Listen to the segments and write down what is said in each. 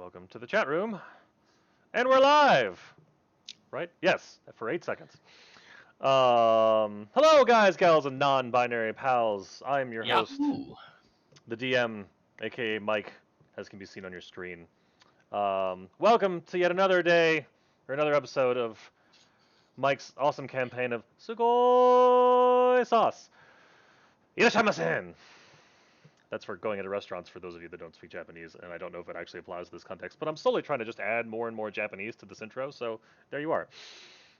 Welcome to the chat room. And we're live! Right? Yes, for 8 seconds. Hello, guys, gals, and non-binary pals. I'm your host, Yahoo! the DM, aka Mike, as can be seen on your screen. Welcome to yet another day, or another episode of Mike's awesome campaign of Sugoi sauce. Irashimasen! That's for going into restaurants for those of you that don't speak Japanese, and I don't know if it actually applies to this context, but I'm slowly trying to just add more and more Japanese to this intro, so there you are.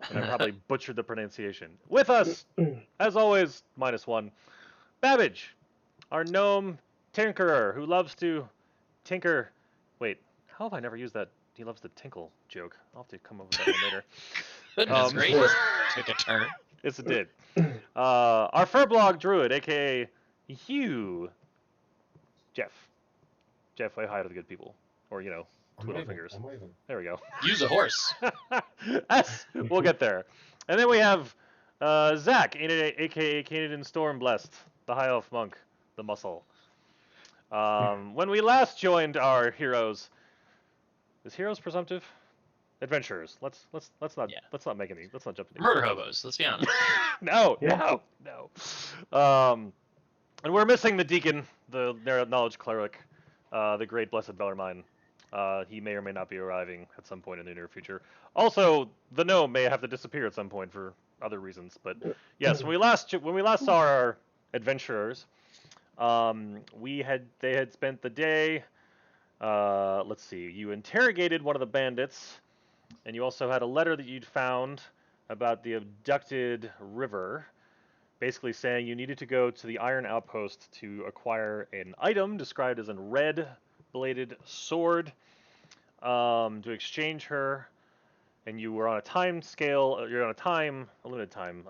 And I probably butchered the pronunciation. With us, as always, -1, Babbage, our gnome tinkerer who loves to tinker. Wait, how have I never used that? He loves to tinkle joke. I'll have to come up with that one later. Goodness gracious, took a turn. Yes, it did. Our furblog druid, aka Hugh. Jeff, say hi to the good people. Or, twiddle fingers. I'm waving. There we go. Use a horse. Yes, we'll get there. And then we have Zach, aka Canadian Stormblessed, the High Elf Monk, the muscle. When we last joined our heroes, is heroes presumptive? Adventurers. Let's not make any. Let's not jump into Murder hobos, let's be honest. No. And we're missing the deacon, the knowledge cleric, the great blessed Bellarmine. He may or may not be arriving at some point in the near future. Also, the gnome may have to disappear at some point for other reasons. But yes, when we last saw our adventurers, they had spent the day. Let's see. You interrogated one of the bandits, and you also had a letter that you'd found about the abducted river, basically saying you needed to go to the Iron Outpost to acquire an item described as a red-bladed sword to exchange her, and you were on a time scale. You're on a limited time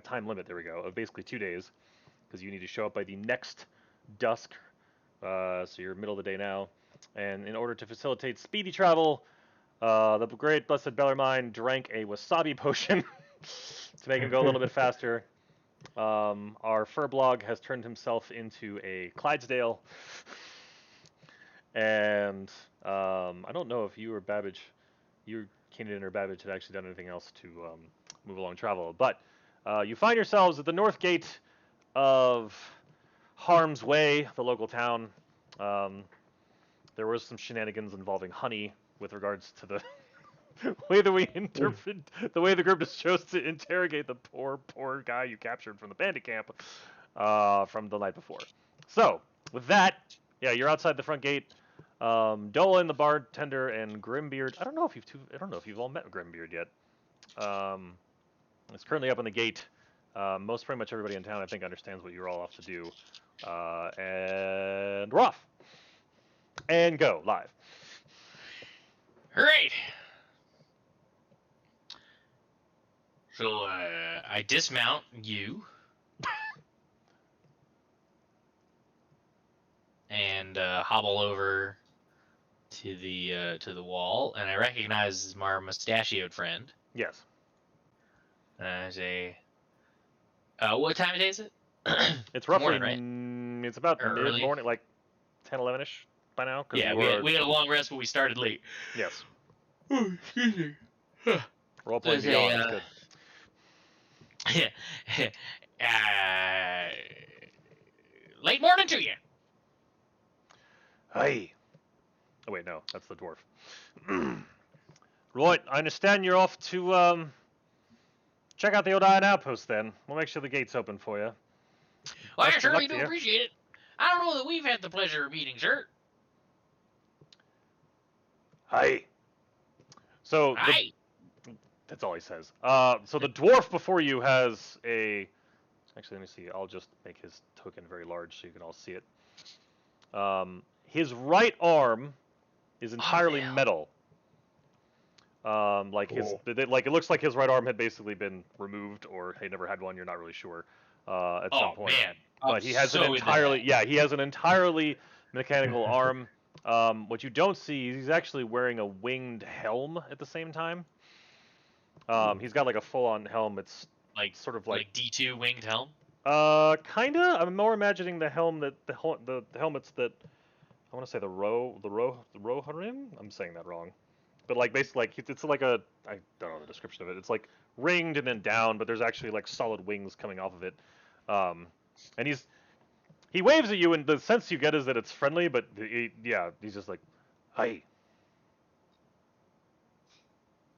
time limit. There we go, of basically 2 days, because you need to show up by the next dusk. So you're middle of the day now, and in order to facilitate speedy travel, the great blessed Bellarmine drank a wasabi potion to make him go a little bit faster. Our furblog has turned himself into a Clydesdale, and I don't know if you or Babbage, Keenan or Babbage, had actually done anything else to move along travel, but you find yourselves at the north gate of Harm's Way, the local town. There was some shenanigans involving honey with regards to the way that we interpret the way the group just chose to interrogate the poor guy you captured from the bandit camp from the night before. So with that, you're outside the front gate. Dolan, the bartender, and Grimbeard. I don't know if you've all met Grimbeard yet. It's currently up on the gate. Pretty much everybody in town, I think, understands what you're all off to do. And we're off. And go live. Alright. So, I dismount you. And hobble over to the wall, and I recognize my mustachioed friend. Yes. And I say, what time of day is it? It's roughly, morning, right? It's about Early. mid-morning, like 10, 11-ish by now. Yeah, we had a long rest, but we started late. Yes. Oh, excuse me. Huh. Role-playing Okay, beyond is good. Late morning to you. Hey. Oh, wait, no. That's the dwarf. Right, I understand you're off to, check out the old Iron Outpost, then. We'll make sure the gate's open for you. Well, I Best of certainly luck do to you. appreciate it. I don't know that we've had the pleasure of meeting, sir. Hi. So, Hi. that's all he says. So the dwarf before you has a... Actually, let me see. I'll just make his token very large so you can all see it. His right arm is entirely metal. Like Cool. it looks like his right arm had basically been removed, or he never had one. You're not really sure at some point. Man. But he has he has an entirely mechanical arm. What you don't see is he's actually wearing a winged helm at the same time. He's got like a full-on helm. It's Like sort of like D2 winged helm. kinda. I'm more imagining the helm that the helmets that I want to say the Rohirrim. I'm saying that wrong, but like basically like it's like a I don't know the description of it. It's like ringed and then down, but there's actually like solid wings coming off of it. Um, and he waves at you, and the sense you get is that it's friendly, but he's just like, hi.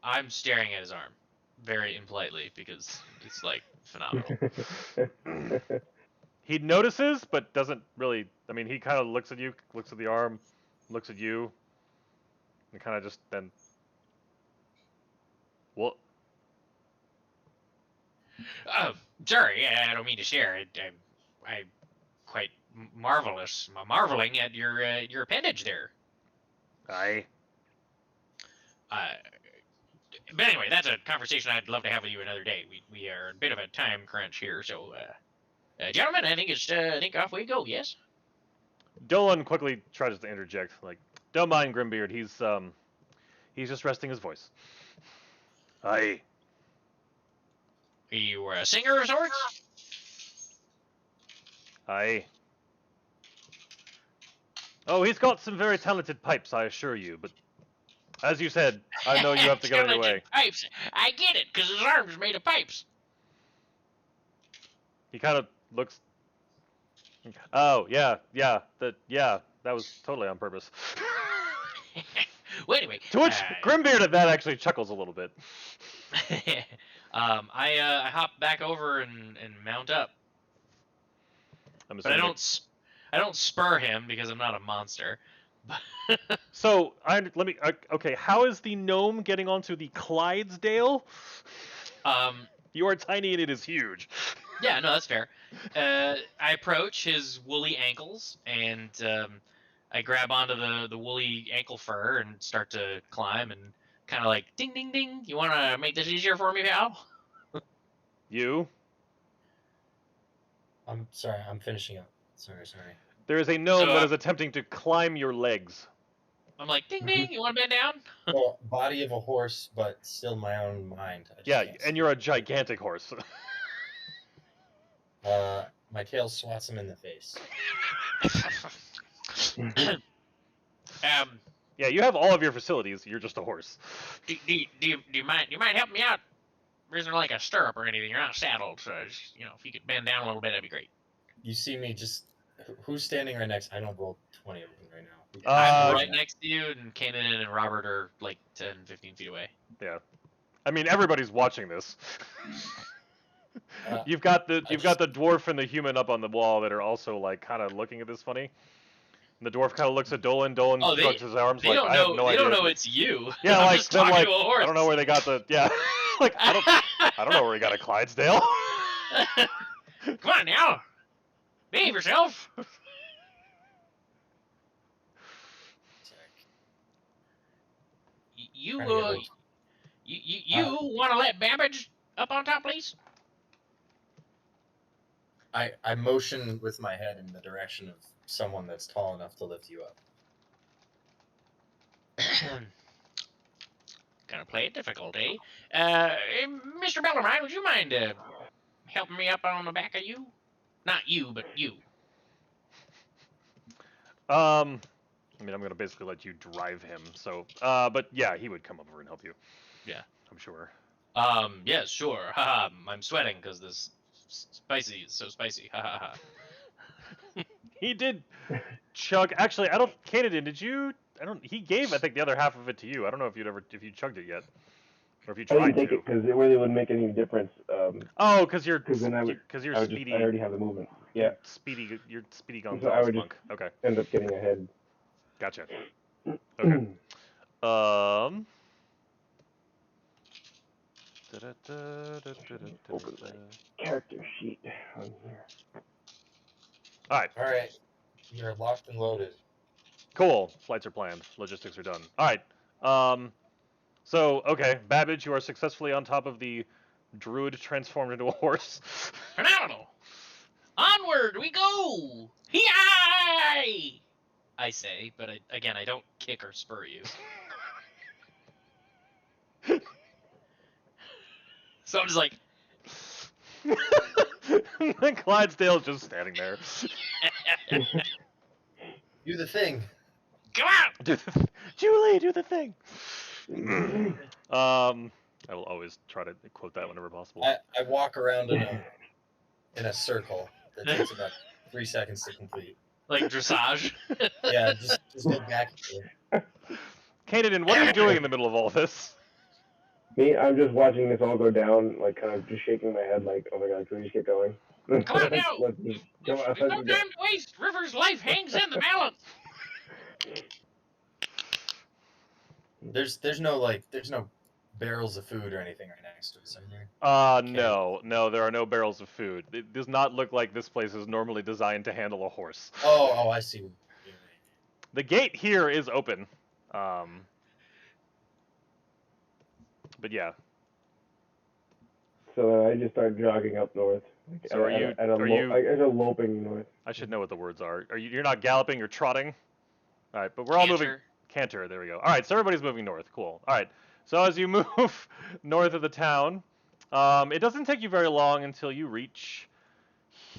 I'm staring at his arm, very impolitely, because it's like phenomenal. He notices, but doesn't really. I mean, he kind of looks at you, looks at the arm, looks at you, and kind of just then. Well, Sorry, I don't mean to share. I quite marveling at your appendage there. I. Uh, but anyway, that's a conversation I'd love to have with you another day. We are a bit of a time crunch here, so gentlemen, I think off we go. Yes. Dolan quickly tries to interject, like, don't mind Grimbeard. He's just resting his voice. Aye. Are you a singer of sorts? Aye. Oh, he's got some very talented pipes, I assure you. But as you said, I know you have to get on your way. Pipes. I get it, because his arm's made of pipes. He kind of looks. Oh yeah, that was totally on purpose. Well, anyway. To which Grimbeard at that actually chuckles a little bit. I hop back over and mount up. But I don't spur him because I'm not a monster. So okay. How is the gnome getting onto the Clydesdale? You are tiny and it is huge. Yeah, no, that's fair. I approach his woolly ankles and I grab onto the woolly ankle fur and start to climb and kind of like ding ding ding. You want to make this easier for me, pal? You? I'm sorry, I'm finishing up. Sorry. There is a gnome that is attempting to climb your legs. I'm like, ding ding, you want to bend down? Well, body of a horse, but still my own mind. Yeah, and you're a gigantic horse. My tail swats him in the face. Yeah, you have all of your facilities. You're just a horse. Do you mind helping me out? There isn't like a stirrup or anything. You're not saddled, so just, if you could bend down a little bit, that'd be great. You see me just. Who's standing right next? I don't roll 20 of them right now. I'm right next to you, and Kanan and Robert are like 10, 15 feet away. Yeah, I mean everybody's watching this. You've got the dwarf and the human up on the wall that are also like kind of looking at this funny. And the dwarf kind of looks at Dolan. Dolan shrugs his arms like, I have no idea. They don't know it's you. Yeah, I'm like just them talking like to a horse. I don't know where they got the like I don't know where he got a Clydesdale. Come on now, behave yourself. You want to let Babbage up on top, please? I motion with my head in the direction of someone that's tall enough to lift you up. Gonna play it difficult, eh? Mr. Bellarmine, would you mind helping me up on the back of you? Not you, but you. I mean, I'm gonna basically let you drive him. So, but yeah, he would come over and help you. Yeah, I'm sure. Yes, sure. Haha, I'm sweating because this spicy is so spicy. Ha ha ha. He did chug. Actually, I don't. Kanan, did you? I don't. He gave, I think, the other half of it to you. I don't know if you chugged it yet, or if you tried I didn't take it because it really wouldn't make any difference. Oh, because you're speedy. I already have the movement. Yeah. You're speedy Gonzalez so I would monk. Okay. End up getting ahead. Gotcha. Okay. Open my character sheet on here. All right. You're locked and loaded. Cool. Flights are planned. Logistics are done. All right. So, okay, Babbage, you are successfully on top of the druid transformed into a horse. Phenomenal! Onward we go! Hee-ay! I say, but I don't kick or spur you. So I'm just like... Clydesdale's just standing there. Do the thing. Come on! Julie, do the thing. I will always try to quote that whenever possible. I walk around in a circle that takes about 3 seconds to complete. Like dressage. Yeah, just go back and forth. Kanan, what are you doing in the middle of all this? Me, I'm just watching this all go down, like kind of just shaking my head, like, oh my god, can we just get going? Come on now! Let's just, come on, There's no let's go. time to waste. River's life hangs in the balance. There's no barrels of food or anything right next to us, are there? No, there are no barrels of food. It does not look like this place is normally designed to handle a horse. Oh, I see. The gate here is open. But yeah. So I just start jogging up north. Like, So at a loping north. I should know what the words are. You're not galloping, you're trotting? Alright, but we're all moving. Canter, there we go. Alright, so everybody's moving north. Cool. Alright, so as you move north of the town, it doesn't take you very long until you reach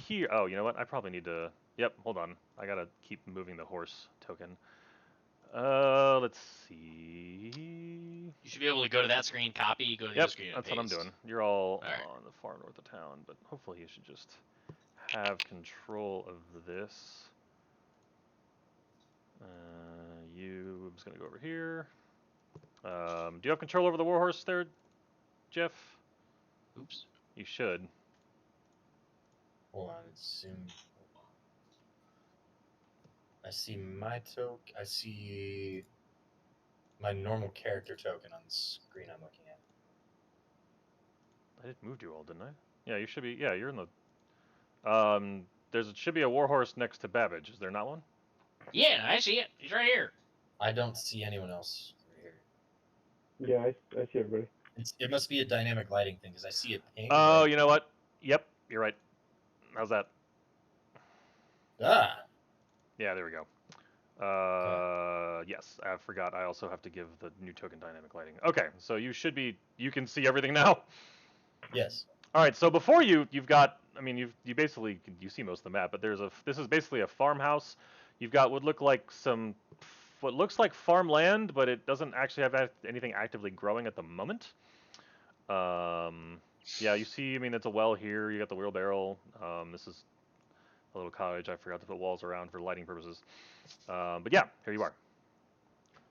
here. Oh, you know what? I probably need to... Yep, hold on. I gotta keep moving the horse token. Let's see. You should be able to go to that screen, copy, go to the other screen. That's what I'm doing. You're all right on the far north of town, but hopefully you should just have control of this. I'm just gonna go over here. Do you have control over the warhorse there, Jeff? Oops. You should. Hold on, it's soon. I see my token. I see my normal character token on the screen I'm looking at. I did move you all, didn't I? Yeah, you should be. Yeah, you're in the. Should be a warhorse next to Babbage. Is there not one? Yeah, I see it. He's right here. I don't see anyone else right here. Yeah, I see everybody. It must be a dynamic lighting thing because I see it pink. Oh, you know what? Yep, you're right. How's that? Ah. Yeah, there we go. Yes, I forgot. I also have to give the new token dynamic lighting. Okay, so you can see everything now. Yes. All right, so before you've got, I mean, you see most of the map, but this is basically a farmhouse. You've got what looks like farmland, but it doesn't actually have anything actively growing at the moment. Yeah, you see, I mean, it's a well here. You got the wheelbarrow. This is a little cottage. I forgot to put walls around for lighting purposes. But yeah, here you are.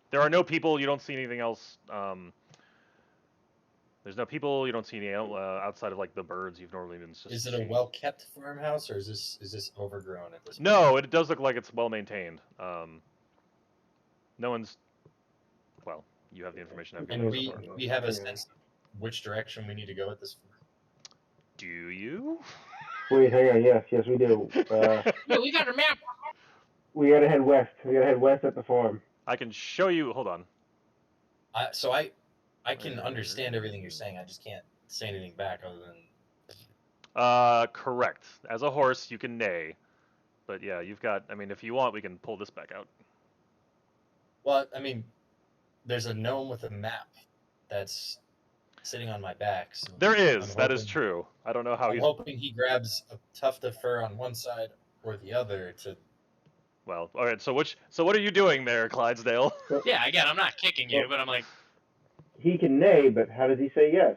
There are no people. You don't see anything else. There's no people. You don't see any outside of like the birds you've normally been. Is it a well-kept farmhouse or is this overgrown at this point? No, it does look like it's well maintained. No one's. Well, you have the information I've given you so far. We have a sense of which direction we need to go at this. Do you? Wait, hang on. Yes, we do. Yeah, we got a map. We gotta head west. We gotta head west at the farm. I can show you. Hold on. I can understand everything you're saying. I just can't say anything back other than. Correct. As a horse, you can neigh. But yeah, you've got. I mean, if you want, we can pull this back out. Well, I mean, there's a gnome with a map that's sitting on my back. So there is. That is true. I don't know how I'm hoping he grabs a tuft of fur on one side or the other to. Well, all right. So what are you doing there, Clydesdale? Yeah, again, I'm not kicking you, but I'm like. He can neigh, but how does he say yes?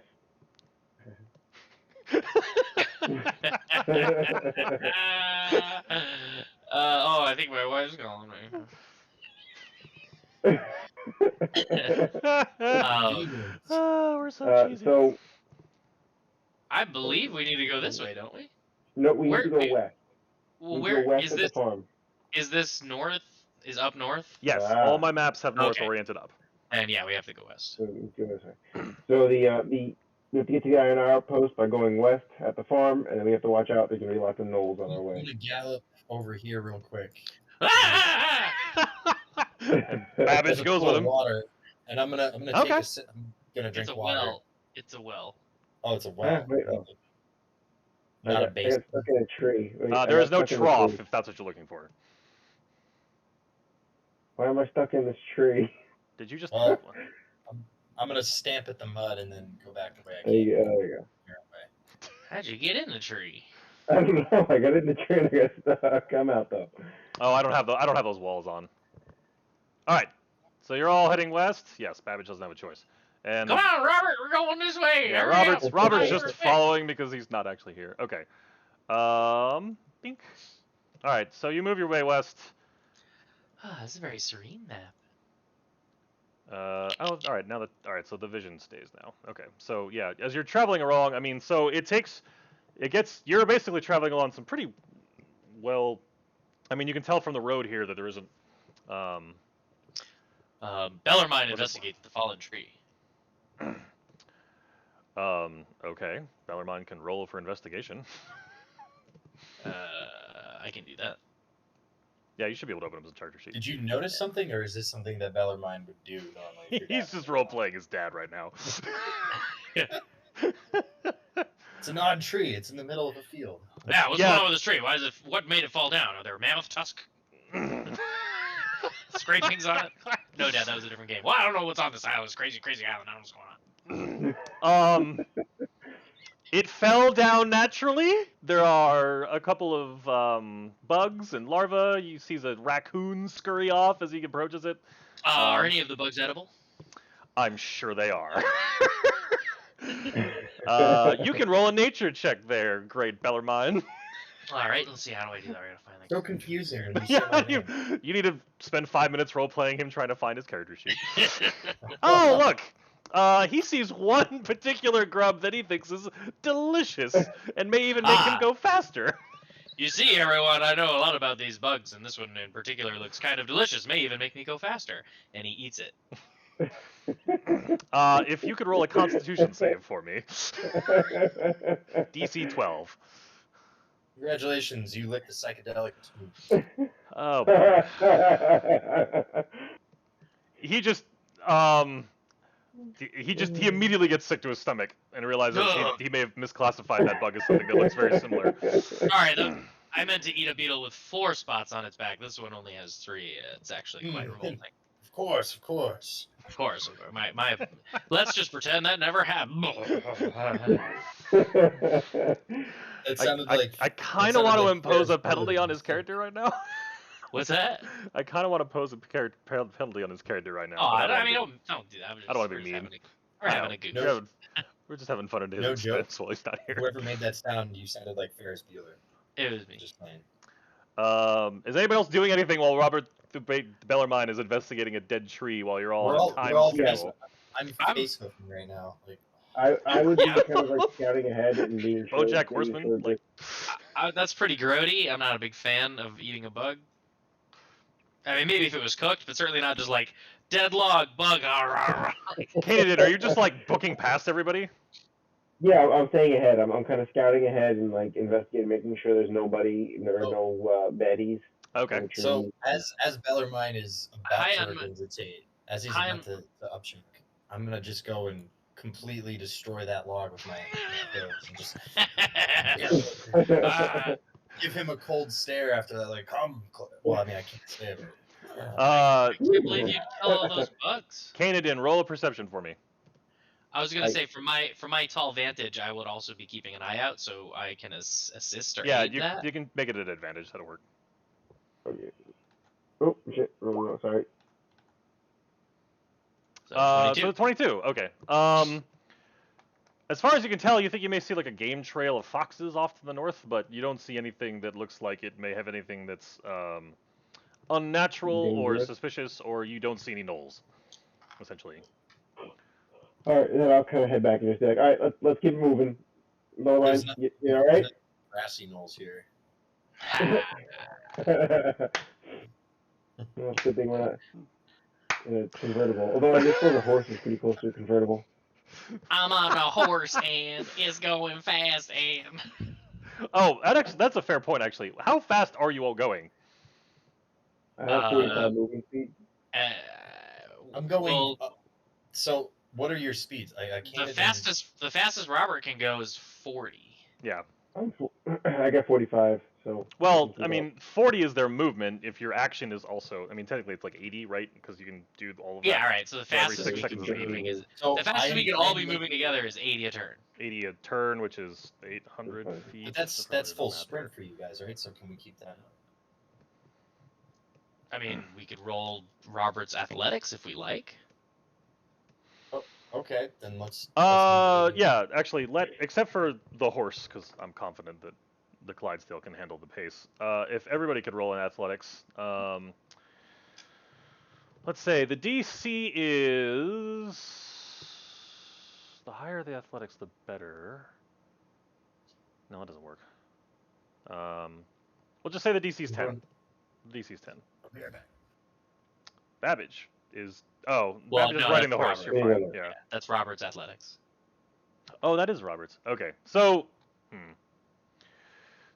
I think my wife's calling me. We're so cheesy. So I believe we need to go this way, don't we? no, we need to go west. Well, where where is this? The farm. Is this north? Is up north? Yes, all my maps have north oriented up. And yeah, we have to go west. So we have to get to the iron outpost by going west at the farm, and then we have to watch out. There's gonna be lots of gnolls on our way. I'm gonna gallop over here real quick. And Babbage goes with him. Water, and I'm gonna take a sip. I'm gonna drink water. Well. It's a well. Oh, it's a well. Not a I base. got stuck in a tree. There is no trough, if that's what you're looking for. Why am I stuck in this tree? Did you just? Well, I'm gonna stamp at the mud and then go back the way I There came. you go. How'd you get in the tree? I don't know. I got in the tree and I got stuck. I'm out though. Oh, I don't have those walls on. All right. So you're all heading west. Yes, Babbage doesn't have a choice. And Come on, Robert, we're going this way. yeah, Hurry Robert's up. Robert's Fire just away. following because he's not actually here. Okay. Bink. All right. So you move your way west. Ah, this is a very serene map. All right. All right. So the vision stays now. Okay. So yeah, as you're traveling along, I mean, so you're basically traveling along some pretty well. I mean, you can tell from the road here that there isn't. Um, Bellarmine it- investigates the fallen tree. okay. Bellarmine can roll for investigation. I can do that. Yeah, you should be able to open up his character sheet. Did you notice something, or is this something that Bellarmine would do normally? if your He's dad just was role around? playing his dad right now. It's an odd tree. It's in the middle of a field. Yeah, what's Yeah. going on with this tree? Why is it? What made it fall down? Are there mammoth tusk scrapings on it? No, Dad, that was a different game. Well, I don't know what's on this island. It's crazy, crazy island. I don't know what's going on. It fell down naturally. There are a couple of bugs and larvae. You see the raccoon scurry off as he approaches it. Are any of the bugs edible? I'm sure they are. You can roll a nature check there, great Bellarmine. All right, let's see. How do I do that? I gotta find So confusing when you say Yeah, my name. you need to spend 5 minutes role playing him trying to find his character sheet. Oh, look! He sees one particular grub that he thinks is delicious and may even make him Ah. go faster. You see, everyone, I know a lot about these bugs, and this one in particular looks kind of delicious. May even make me go faster. And he eats it. If you could roll a Constitution save for me, DC 12. Congratulations, you licked the psychedelic tube. Oh boy. He just he immediately gets sick to his stomach and realizes he may have misclassified that bug as something that looks very similar. Sorry, I meant to eat a beetle with 4 spots on its back. This one only has 3. It's actually quite revolting. Of course, of course. Of course, my let's just pretend that never happened. It sounded like I kind of want to impose a Ferris penalty Bueller. on his character right now. What's that? I kind of want to pose a penalty on his character right now. Oh, but I mean, wanna don't do that. I don't wanna be mean. We're having a good. No. we're just having fun at his No expense while he's not here. Whoever made that sound, you sounded like Ferris Bueller. It was me. Just saying. Is anybody else doing anything while Robert the Bellarmine is investigating a dead tree while you're all We're on all- time we're all schedule? I'm face hooking right now. Like, I would be kind of like scouting ahead and being sure. BoJack being Horseman, sure like That's pretty grody. I'm not a big fan of eating a bug. I mean, maybe if it was cooked, but certainly not just like dead log bug. Kanan, are you just like booking past everybody? Yeah, I'm staying ahead. I'm kind of scouting ahead and like investigating, making sure there's nobody, there are no baddies. Okay. No trees. so as Bellarmine is about Hi, to I'm- regurgitate, as he's Hi, about to upchuck, I'm gonna just go and completely destroy that log with my arrows and just give him a cold stare after that. Like, come. Well, I mean, I can't say it. But, I can't believe you'd kill all those bugs. Kanan, roll a perception for me. I was gonna Like- say from my tall vantage, I would also be keeping an eye out so I can assist or Yeah, aid you that. can make it an advantage. That'll work. Okay. Oh shit! No, sorry. So So 22. 22. Okay. As far as you can tell, you think you may see like a game trail of foxes off to the north, but you don't see anything that looks like it may have anything that's unnatural or Dangerous. suspicious, or you don't see any gnolls, essentially. All right, then I'll kind of head back and just be like, all right, let's keep moving. Bellarmine, There's no- you all right? grassy knolls here. Well, it's a good thing we're not in a convertible. Although I guess the horse is pretty close to a convertible. I'm on a horse and it's going fast and. Oh, that's a fair point, actually. How fast are you all going? I have 45 moving speed. I'm going. Well, So, what are your speeds? I can't. the fastest Robert can go is 40. Yeah. I got 45, so. Well, I mean, 40 is their movement. If your action is also, I mean, technically it's like 80, right? Because you can do all of that. Yeah, all right. So the So every fastest 6 we can seconds be is moving is So the fastest we can all be I'm- moving together is 80 a turn. 80 a turn, which is 800 But feet. But that's If I full do the math sprint here. for you guys, right? So can we keep that up? I mean, we could roll Robert's athletics if we like. Okay, then let's move it. Yeah, actually, except for the horse, because I'm confident that the Clydesdale can handle the pace. If everybody could roll in athletics, let's say the DC is the higher the athletics, the better. No, it doesn't work. We'll just say the DC's 10. The DC's 10. I'll be right back. Babbage is Well, Babbage is no, riding that's the horse. Robert. You're fine. Yeah. Yeah. That's Robert's athletics. Oh, that is Robert's. Okay, so,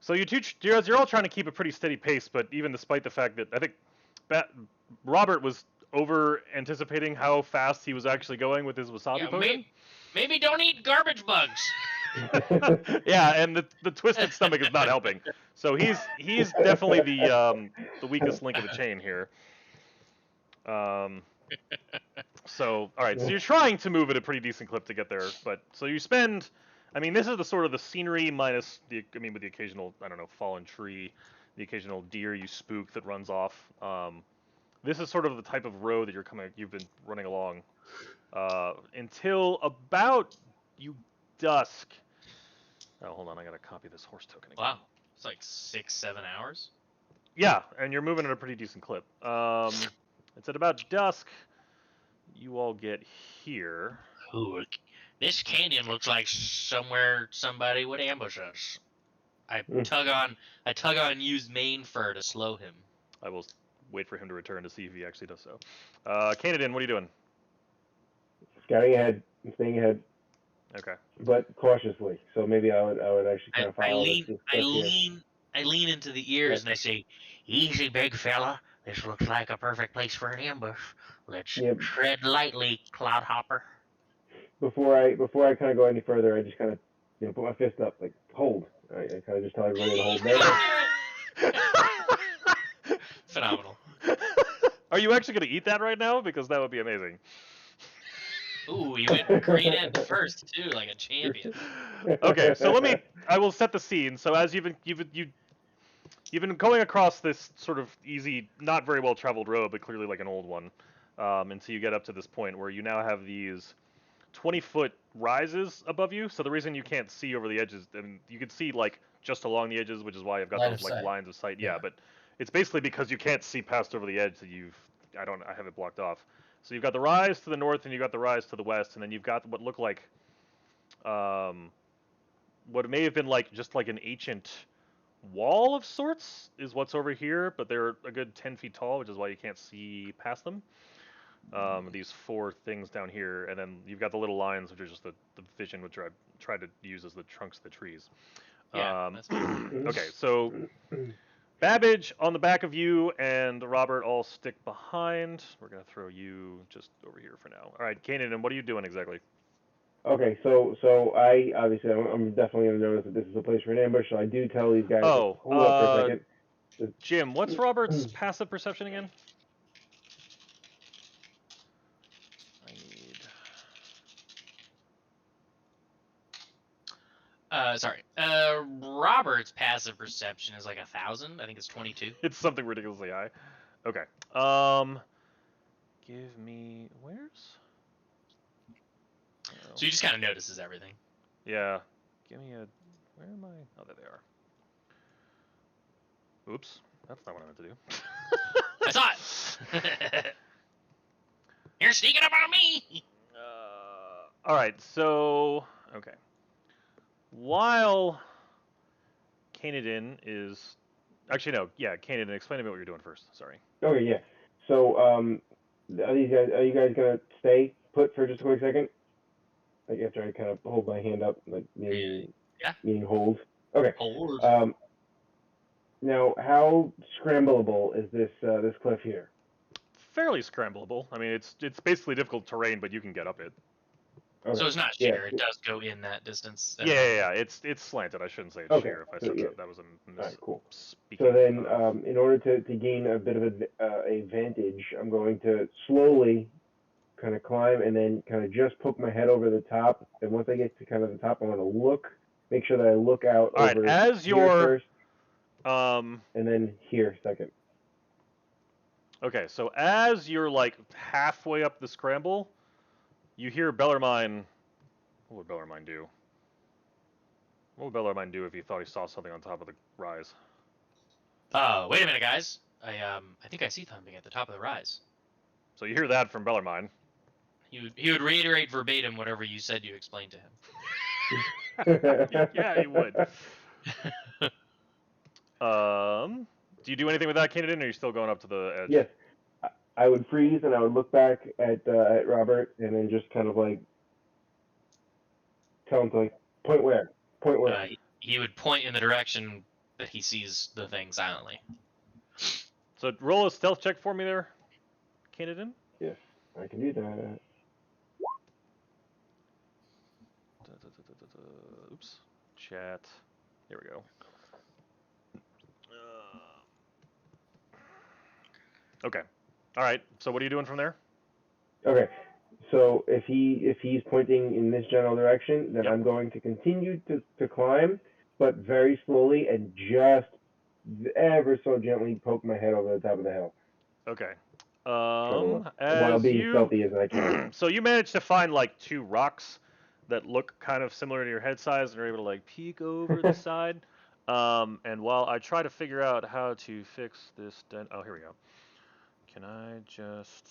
so you're all trying to keep a pretty steady pace, but even despite the fact that I think Robert was over anticipating how fast he was actually going with his wasabi Yeah, potion. maybe don't eat garbage bugs. Yeah, and the twisted stomach is not helping. So he's definitely the weakest link of the chain here. So all right, so you're trying to move at a pretty decent clip to get there, but so you spend. I mean, this is the sort of the scenery minus with the occasional, I don't know, fallen tree, the occasional deer you spook that runs off. This is sort of the type of road that you've been running along until about dusk. Oh, hold on, I gotta copy this horse token again. Wow, it's like 6-7 hours. Yeah, and you're moving at a pretty decent clip. It's at about dusk. You all get here. Ooh, this canyon looks like somewhere somebody would ambush us. I tug on used mane fur to slow him. I will wait for him to return to see if he actually does so. Canadian, what are you doing? Scouting ahead and staying ahead, Okay. but cautiously. So maybe I would actually kind of follow this here. I lean into the ears and I say, "Easy, big fella. This looks like a perfect place for an ambush. Let's tread lightly, Cloudhopper." Before I kind of go any further, I just kind of put my fist up, like hold. I kind of just tell everybody to hold there. Phenomenal. Are you actually going to eat that right now? Because that would be amazing. Ooh, you went green end first too, like a champion. Okay, so I will set the scene. So as you've been going across this sort of easy, not very well traveled road, but clearly like an old one, until you get up to this point where you now have these 20-foot rises above you. So the reason you can't see over the edges, and you can see like just along the edges, which is why I've got those like lines of sight. Yeah, but it's basically because you can't see past over the edge that I have it blocked off. So you've got the rise to the north, and you've got the rise to the west, and then you've got what look like, what may have been like just like an ancient wall of sorts is what's over here, but they're a good 10 feet tall, which is why you can't see past them. These four things down here, and then you've got the little lines, which are just the vision, which I tried to use as the trunks of the trees. Yeah. Okay, so Babbage on the back of you and Robert all stick behind. We're gonna throw you just over here for now. All right, Kanan, and what are you doing exactly? Okay, so I obviously I'm definitely gonna notice that this is a place for an ambush. So I do tell these guys, hold up for a second. Jim, what's Robert's passive perception again? I need. Sorry. Robert's passive perception is like 1,000. I think it's 22. It's something ridiculously high. Okay. Give me where's. So he just kind of notices everything. Yeah. Give me a. Where am I? Oh, there they are. Oops. That's not what I meant to do. I saw it. You're sneaking up on me. All right. So okay. While Canadian is actually no, yeah, Canadian. Explain to me what you're doing first. Sorry. Okay, yeah. So are you guys gonna stay put for just a quick second? Like after I kind of hold my hand up, like meaning hold. Okay. Hold. Now, how scrambleable is this cliff here? Fairly scrambleable. I mean, it's basically difficult terrain, but you can get up it. Okay. So it's not sheer. It does go in that distance. Yeah. It's slanted. I shouldn't say it's sheer. If I said that was a All right, cool. speaking. So then, in order to gain a bit of a advantage, I'm going to slowly kind of climb and then kind of just poke my head over the top. And once I get to kind of the top, I'm going to make sure that I look out All over right, as here you're first, and then here second. Okay, so as you're like halfway up the scramble, you hear Bellarmine. What would Bellarmine do? What would Bellarmine do if he thought he saw something on top of the rise? Wait a minute, guys. I think I see something at the top of the rise. So you hear that from Bellarmine. He would reiterate verbatim whatever you said you explained to him. Yeah, he would. Do you do anything with that, Canadian, or are you still going up to the edge? Yes, I would freeze and I would look back at Robert and then just kind of like tell him to like point where, point where. He would point in the direction that he sees the thing silently. So roll a stealth check for me there, Canadian. Yes, I can do that. Oops. Chat. Here we go. Okay. All right. So what are you doing from there? Okay, so if he's pointing in this general direction, then Yep. I'm going to continue to climb, but very slowly and just ever so gently poke my head over the top of the hill. Okay. While As being you stealthy as I can. so you managed to find like two rocks that look kind of similar to your head size and are able to like peek over the side. And while I try to figure out how to fix this oh, here we go. Can I just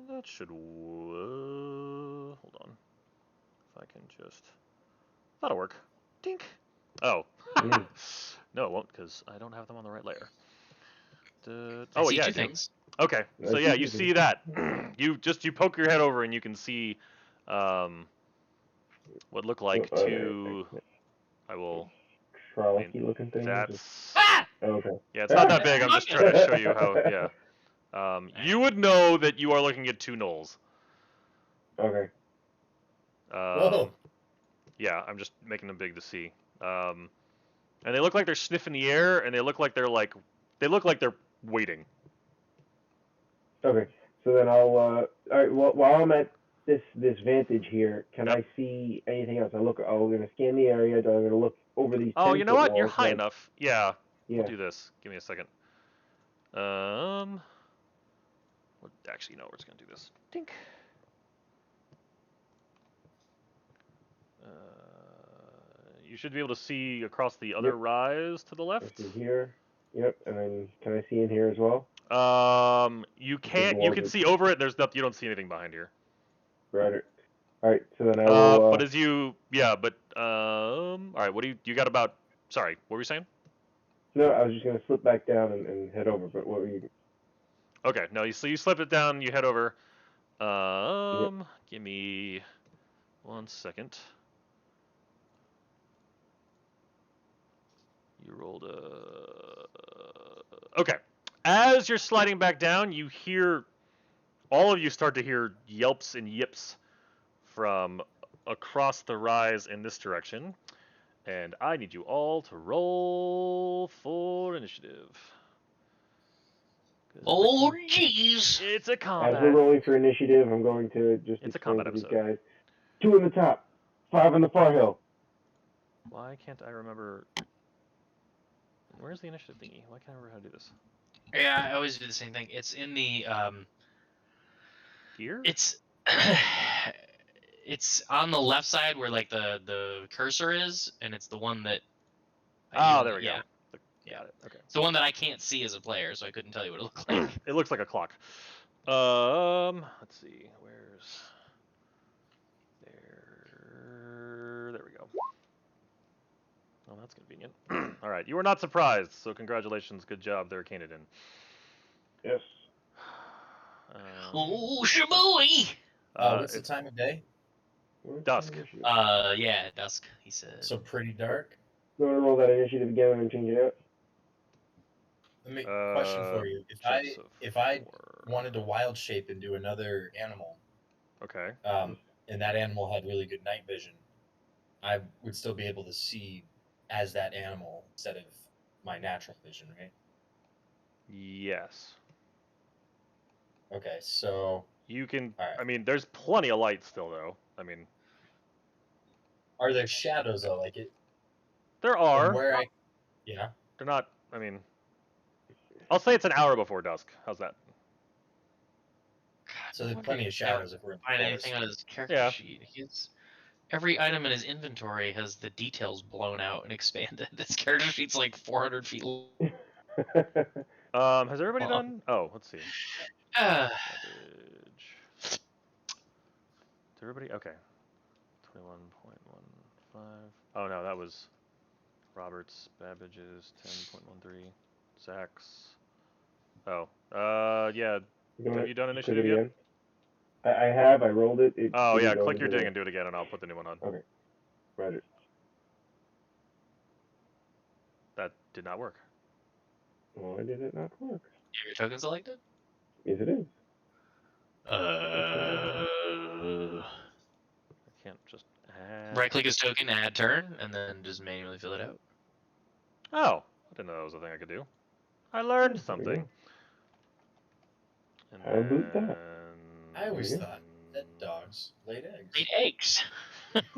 that should hold on. If I can just that'll work. Dink. Oh. No, it won't because I don't have them on the right layer. I Oh see yeah, I two do. things. Okay, so yeah, you see that. you poke your head over and you can see what look like two. I will. Frolicky looking things. That's Ah! Okay. yeah, it's not that big. I'm just trying to show you how. Yeah. You would know that you are looking at two gnolls. Okay. Whoa. Yeah, I'm just making them big to see. And they look like they're sniffing the air, and they look like they're waiting. Okay. So then I'll. All right. Well, while I'm at this vantage here, can Yep. I see anything else? I'm gonna scan the area. I'm gonna look over these. Oh, you know 10-foot what? You're walls, high enough. Yeah. Yeah. We'll do this. Give me a second. Actually, no, we're just gonna do this. Dink. You should be able to see across the other Yep. rise to the I left. see here. Yep. And then can I see in here as well? You can't. You can see over it. There's nothing. You don't see anything behind here. Right. All right. So then I will. But as you, yeah, but all right. What do you got about? Sorry, what were you saying? No, I was just gonna slip back down and head over. But what were you? Okay, no. So you slip it down. You head over. Yep. Give me 1 second. You rolled a. Okay. As you're sliding back down, you hear. All of you start to hear yelps and yips from across the rise in this direction. And I need you all to roll for initiative. Oh, jeez. It's a As combat. we're rolling for initiative, I'm going to just It's a explain combat to these episode. guys. 2 in the top, 5 on the far hill. Why can't I remember? Where's the initiative thingy? Why can't I remember how to do this? Yeah, I always do the same thing. It's in the Here? It's it's on the left side where like the cursor is, and it's the one that. Oh, there we go. Yeah. Got it. Okay. It's the one that I can't see as a player, so I couldn't tell you what it looked like. It looks like a clock. Let's see. Where's there? There we go. Oh, that's convenient. All right, you were not surprised, so congratulations. Good job there, Canadian. Yes. Oh, Sugoi! What's the time of day? Dusk. Yeah, dusk. He said. So pretty dark. You want to roll that initiative again and change it out? Let me question for you. If I wanted to wild shape into another animal, Okay. And that animal had really good night vision, I would still be able to see as that animal instead of my natural vision, right? Yes. Okay, so You can. All right. I mean, there's plenty of light still, though. I mean, are there shadows though? Like it there are. from where I, yeah. They're not. I mean, I'll say it's an hour before dusk. How's that? God, So no there's wonder plenty he of can't showers if we're in find the anything on forest. his character Yeah. sheet. Every item in his inventory has the details blown out and expanded. His character sheet's like 400 feet long. Has everybody done? Oh, let's see. Uh, Babbage. Did everybody? Okay. 21.15. Oh no, that was Robert's. Babbage's 10.13. Zach's. Oh. Yeah. Have you done Click initiative it yet? again. I have. I rolled it. It Oh didn't yeah. go Click your into ding the- and do it again, and I'll put the new one on. Okay. Roger. That did not work. Why did it not work? your token selected? Yes, it is. I can't just add. Right click his token, add turn, and then just manually fill it out. Oh, I didn't know that was a thing I could do. I learned There we something. go. And How about that? then- I always Yeah. thought that dogs laid eggs. Eight eggs.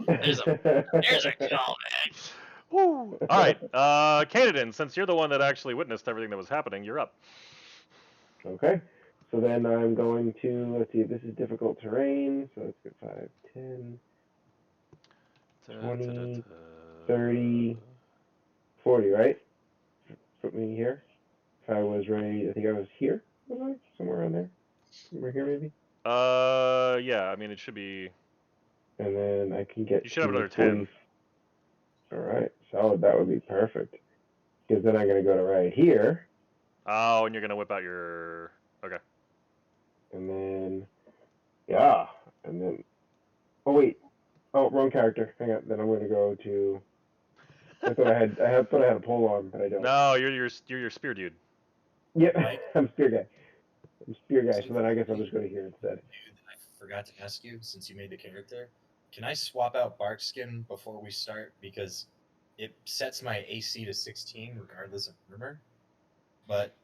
There's a call, man. Woo! All right, Kanadin, since you're the one that actually witnessed everything that was happening, you're up. Okay. So then I'm going to, let's see, this is difficult terrain. So let's get 5, 10, 20, 30, 40, right? Put me here. If I was ready, I think I was here. Was I? Somewhere around there. Somewhere here, maybe. Yeah. I mean, it should be. And then I can get You should have to another 40. 10. All right. Solid. That would be perfect. Because then I'm going to go to right here. Oh, and you're gonna whip out your. Okay. And then, yeah. And then, oh, wait. Oh, wrong character. Hang on. Then I'm going to go to. I thought I thought I had a pole arm, but I don't. No, you're your spear dude. Yep, Mike? I'm spear guy. I'm spear guy, so then I guess I'll just go to here instead. Dude, I forgot to ask you, since you made the character, can I swap out Bark Skin before we start? Because it sets my AC to 16 regardless of armor. But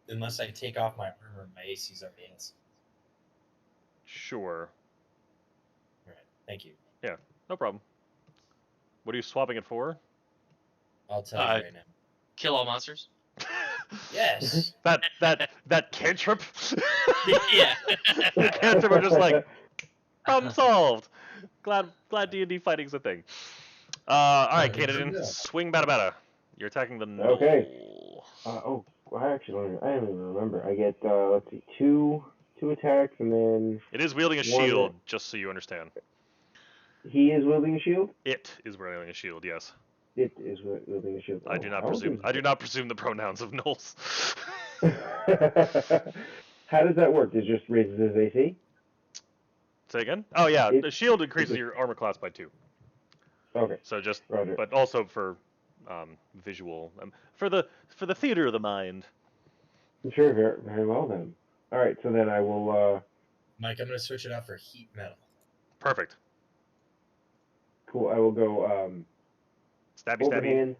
unless I take off my armor, my AC's already in. Sure. Alright, thank you. No problem. What are you swapping it for? I'll tell you right now. Kill all monsters. Yes! that cantrip. Yeah. The cantrip are just like problem solved. Glad D&D fighting's a thing. All right, Yeah, Kanadin, yeah. swing bada bada. You're attacking the knoll. Okay. Oh, well, I don't even remember. I get let's see, two attacks, and then It is wielding a One- shield, just so you understand. he is wielding a shield. It is wielding a shield. Yes. It is wielding a shield. I do not how presume. does I do not presume the pronouns of gnolls. How does that work? Does it just raises his AC? Say again. Oh yeah, It- the shield increases it- your armor class by 2. Okay, So just, Roger. but also for visual, for the theater of the mind. Sure, very well then. All right, so then I will. Mike, I'm going to switch it out for heat metal. Perfect. Cool. I will go Stabby stabby. overhand,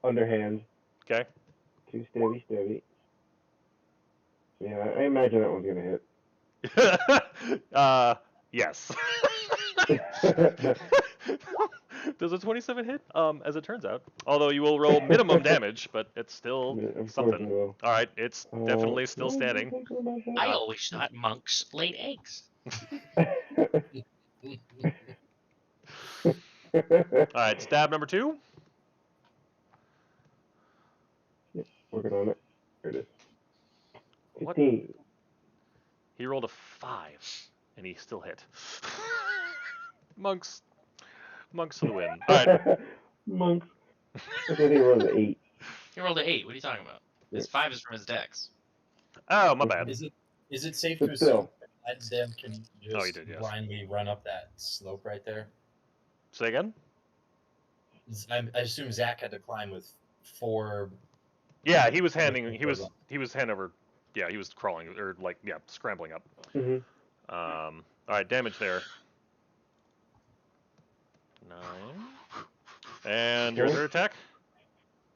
underhand, Okay. 2 stabby. Yeah, I imagine that one's gonna hit. Yes. Does a 27 hit? As it turns out. Although you will roll minimum damage, but it's still Of course something. I will. All right, it's definitely still what was I standing. thinking about that? I always thought monks laid eggs. All right, stab number 2. Working on it. There it is. What? 15. He rolled a 5, and he still hit. Monks to the win. All right. Monks. I think it was 8. He rolled an 8. What are you talking about? His 5 is from his dex. Oh, my bad. Is it safe But to assume still. that Dev can just Oh, you did, yes. blindly run up that slope right there? Say again? I assume Zach had to climb with 4. Yeah, he was handing over. Yeah, he was crawling or scrambling up. Mm-hmm. All right, damage there. 9. And your Cool. third attack?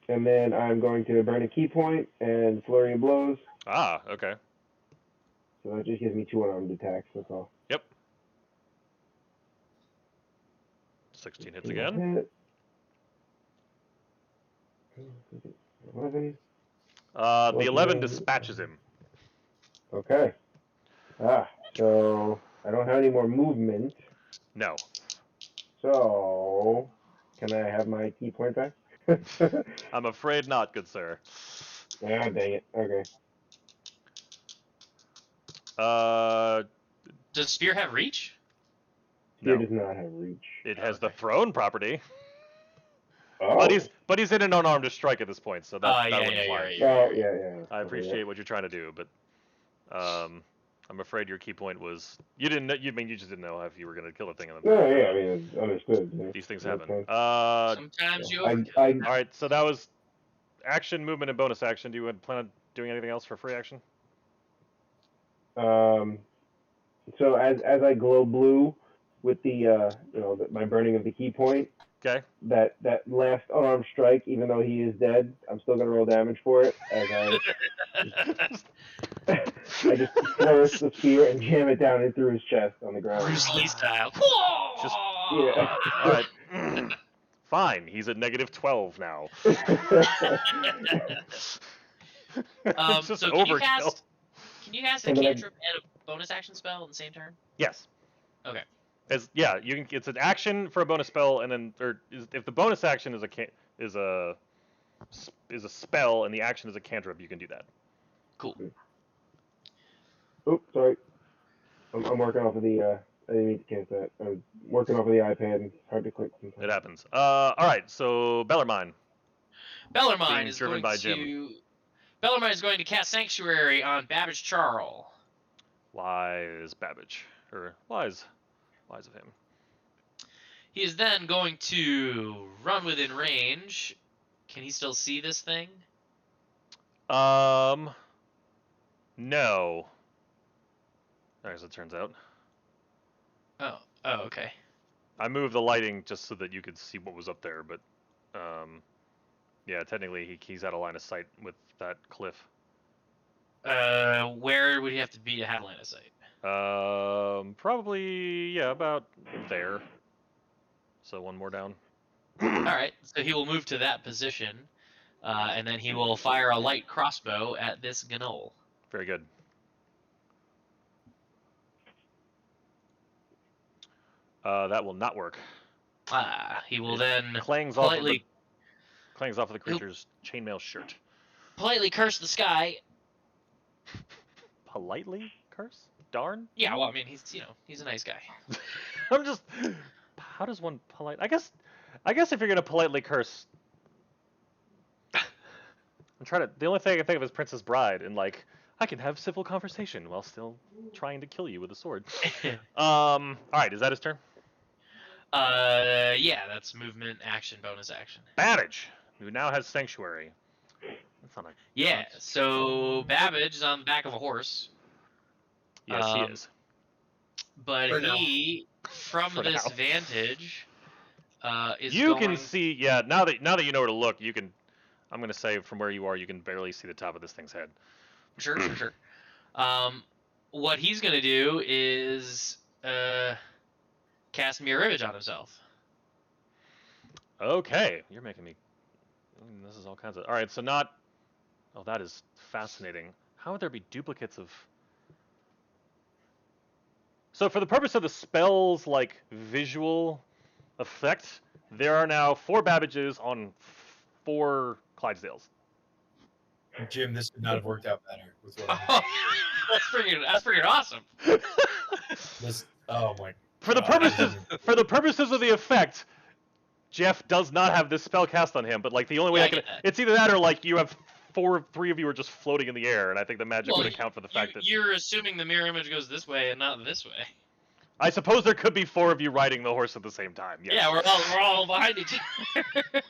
And then I'm going to burn a key point and flurry of blows. Ah, okay. So that just gives me 2 unarmed attacks. That's all. Yep. 16 hits again. Hit. 11. The 11 Well, dispatches him. Okay. So I don't have any more movement. No. So can I have my key point back? I'm afraid not, good sir. Ah, dang it. Okay. Uh, Does Spear have reach? Spear no. does not have reach. It has the Okay. thrown property, Oh. but he's in an unarmed to strike at this point, so that Yeah, wouldn't yeah, fly. you're right. You're right, Oh, you're right. yeah. I Okay, appreciate what you're trying to do, but I'm afraid your key point was you didn't know. You just didn't know if you were going to kill the thing. And No, yeah, I mean, it's understood. Yeah. these things That's happen. fine. Sometimes you I, overkill. I, All right, so that was action, movement, and bonus action. Do you plan on doing anything else for free action? so as I glow blue with the my burning of the key point, Okay. that last unarmed strike, even though he is dead, I'm still gonna roll damage for it as I just flourish the spear and jam it down in through his chest on the ground. Bruce Lee style. Just Yeah. all right. Fine. He's at -12 now. It's just So overkill. can you cast a And then cantrip and a bonus action spell in the same turn? Yes. Okay. You can. It's an action for a bonus spell, and then if the bonus action is a spell and the action is a cantrip, you can do that. Cool. Oops, sorry. I'm working off of the. I didn't mean to cast that. I was working off of the iPad. And it's hard to click sometimes. It happens. All right. So Bellarmine. Bellarmine Being is driven going by to Jim. Bellarmine is going to cast Sanctuary on Babbage Charl. Wise Babbage, or wise of him. He is then going to run within range. Can he still see this thing? No. As it turns out, Oh, okay. I moved the lighting just so that you could see what was up there, but yeah, technically he's out of line of sight with that cliff. Where would he have to be to have line of sight? Probably about there. So one more down. All right, so he will move to that position, and then he will fire a light crossbow at this gnoll. Very good. That will not work. He will It then clangs off of the creature's chainmail shirt. politely curse the sky. Politely curse? Darn. Yeah, well, I mean, he's a nice guy. I'm just. How does one polite? I guess if you're gonna politely curse, I'm trying to. The only thing I can think of is Princess Bride, and like I can have civil conversation while still trying to kill you with a sword. All right, is that his turn? Yeah, that's movement, action, bonus action. Babbage, who now has Sanctuary. That's not a. Yeah, so Babbage is on the back of a horse. Yes, he is. But For now. he, from For this now. vantage, is You going... can see. Yeah, now that you know where to look, you can. I'm gonna say from where you are, you can barely see the top of this thing's head. Sure. What he's gonna do is cast Mirror Image on himself. Okay, you're making me. This is all kinds of. All right, so not. Oh, that is fascinating. How would there be duplicates of? So for the purpose of the spell's like visual effect, there are now 4 Babbages on 4 Clydesdales. Jim, this could not have worked out better with what I'm That's freaking awesome. this. Oh my. For the God, purposes of the effect, Jeff does not have this spell cast on him. But like the only way Yeah, I I can, get that. it's either that or like you have 3 of you are just floating in the air, and I think the magic would account for the fact that you're assuming the mirror image goes this way and not this way. I suppose there could be 4 of you riding the horse at the same time. Yes. Yeah, we're all behind each other.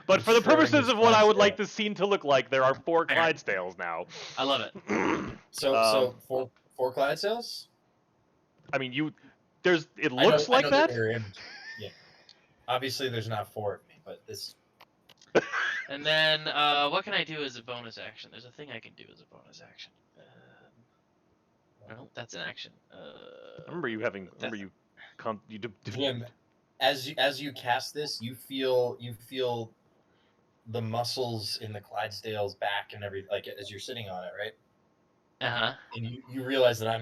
But for the Destroying purposes his of what I would Clydesdale. like the scene to look like, there are 4 Fair. Clydesdales now. I love it. So four Clydesdales? I mean, it I looks know like that. they're in- Yeah. Obviously, there's not 4 of me, but this. And then what can I do as a bonus action? There's a thing I can do as a bonus action. No, that's an action. Jim, as you cast this, you feel the muscles in the Clydesdale's back and everything, like as you're sitting on it, right? Uh-huh. And you realize that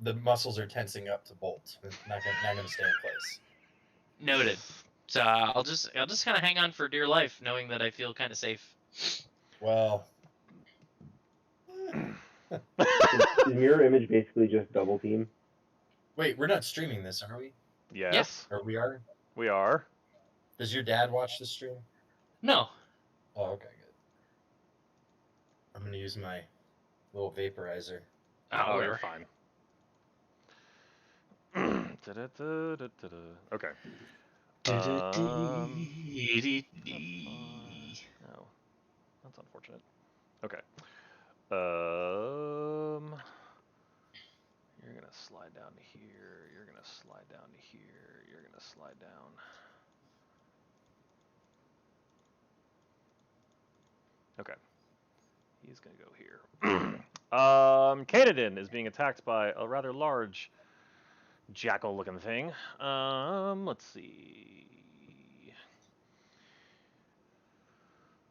the muscles are tensing up to bolt. Not gonna stay in place. Noted. So I'll just kind of hang on for dear life, knowing that I feel kind of safe. Well, Is mirror image basically just double team? wait, we're not streaming this, are we? Yes, Or we are? we are. Does your dad watch the stream? No. Oh, okay, good. I'm gonna use my little vaporizer. Oh, Oh, you're whatever. fine. Okay. No, that's unfortunate. Okay. You're gonna slide down to here. You're gonna slide down to here. You're gonna slide down. Okay. He's gonna go here. Kanadin is being attacked by a rather large jackal-looking thing. Let's see.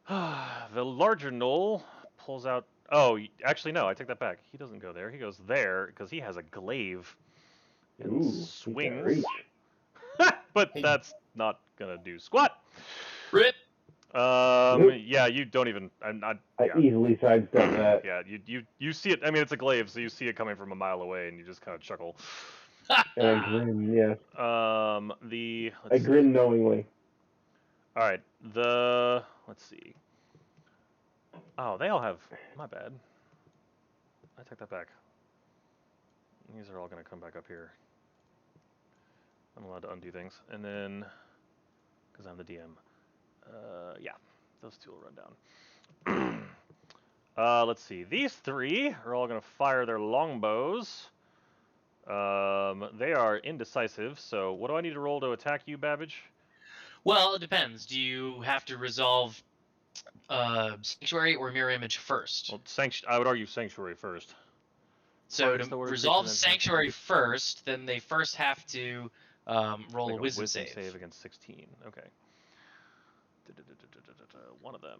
The larger knoll pulls out. Oh, actually, no. I take that back. He doesn't go there. He goes there because he has a glaive and Ooh, he's got swings. reach. But Hey. that's not gonna do squat. Rip. Yeah, you don't even. I'm not. I Yeah. easily sidestep that. Yeah, you see it. I mean, it's a glaive, so you see it coming from a mile away, and you just kind of chuckle. And I grin, yes. I I grin knowingly. All right, let's see. Oh, they all have. My bad. I take that back. These are all gonna come back up here. I'm allowed to undo things, and then because I'm the DM. Yeah, those two will run down. Let's see. These three are all gonna fire their longbows. They are indecisive. So, what do I need to roll to attack you, Babbage? Well, it depends. Do you have to resolve sanctuary or mirror image first? Well, I would argue sanctuary first. So Targets to the word resolve creature that- sanctuary first, then they first have to roll Make a wisdom save. against 16. Okay. One of them.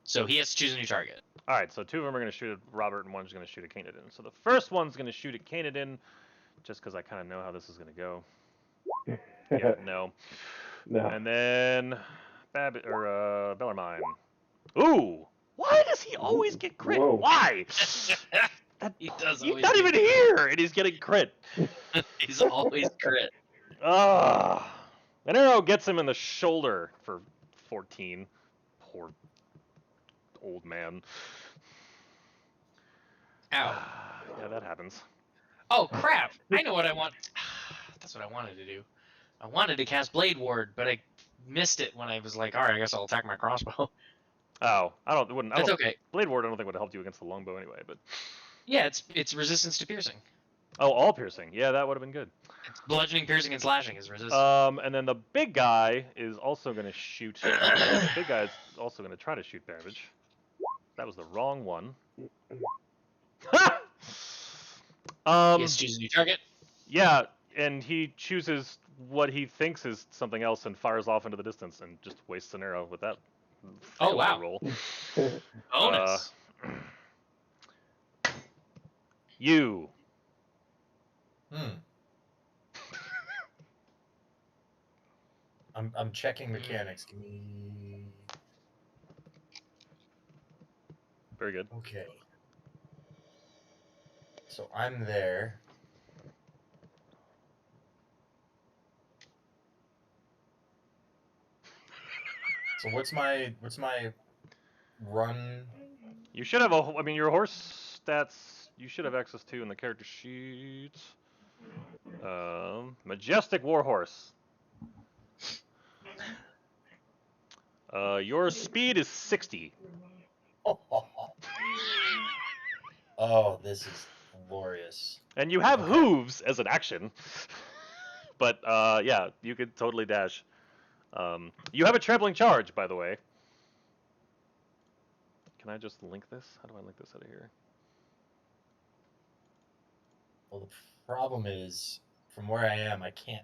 So he has to choose a new target. All right, so two of them are going to shoot at Robert, and one's going to shoot at Kanadin. So the first one's going to shoot at Kanadin, just because I kind of know how this is going to go. Yeah, no. No. And then Bellarmine. Ooh! Why does he always get crit? Whoa. Why? He does He's always not do even here, and he's getting crit. He's always crit. Ah! An arrow gets him in the shoulder for 14. Poor old man. Ow. Yeah, that happens. Oh crap! I know what I want. That's what I wanted to do. I wanted to cast Blade Ward, but I missed it when I was like, all right, I guess I'll attack my crossbow. Oh, That's okay. Blade Ward I don't think would help you against the longbow anyway, but Yeah, it's resistance to piercing. oh, all piercing. Yeah, that would have been good. It's bludgeoning, piercing, and slashing is resistance. And then the big guy is also going to shoot. The big guy is also going to try to shoot Babbage. That was the wrong one. He has to choose a new target. Yeah, and he chooses what he thinks is something else and fires off into the distance and just wastes an arrow with that. Oh, wow. Roll. Bonus. You. I'm checking mechanics. Give me. Very good. Okay. So I'm there. So what's my run? You should have I mean, your horse stats. You should have access to in the character sheets. Majestic Warhorse. Your speed is 60. Oh, this is glorious. And you have Okay. hooves as an action. But yeah, you could totally dash. You have a trampling charge, by the way. Can I just link this? How do I link this out of here? Well, the problem is, from where I am, I can't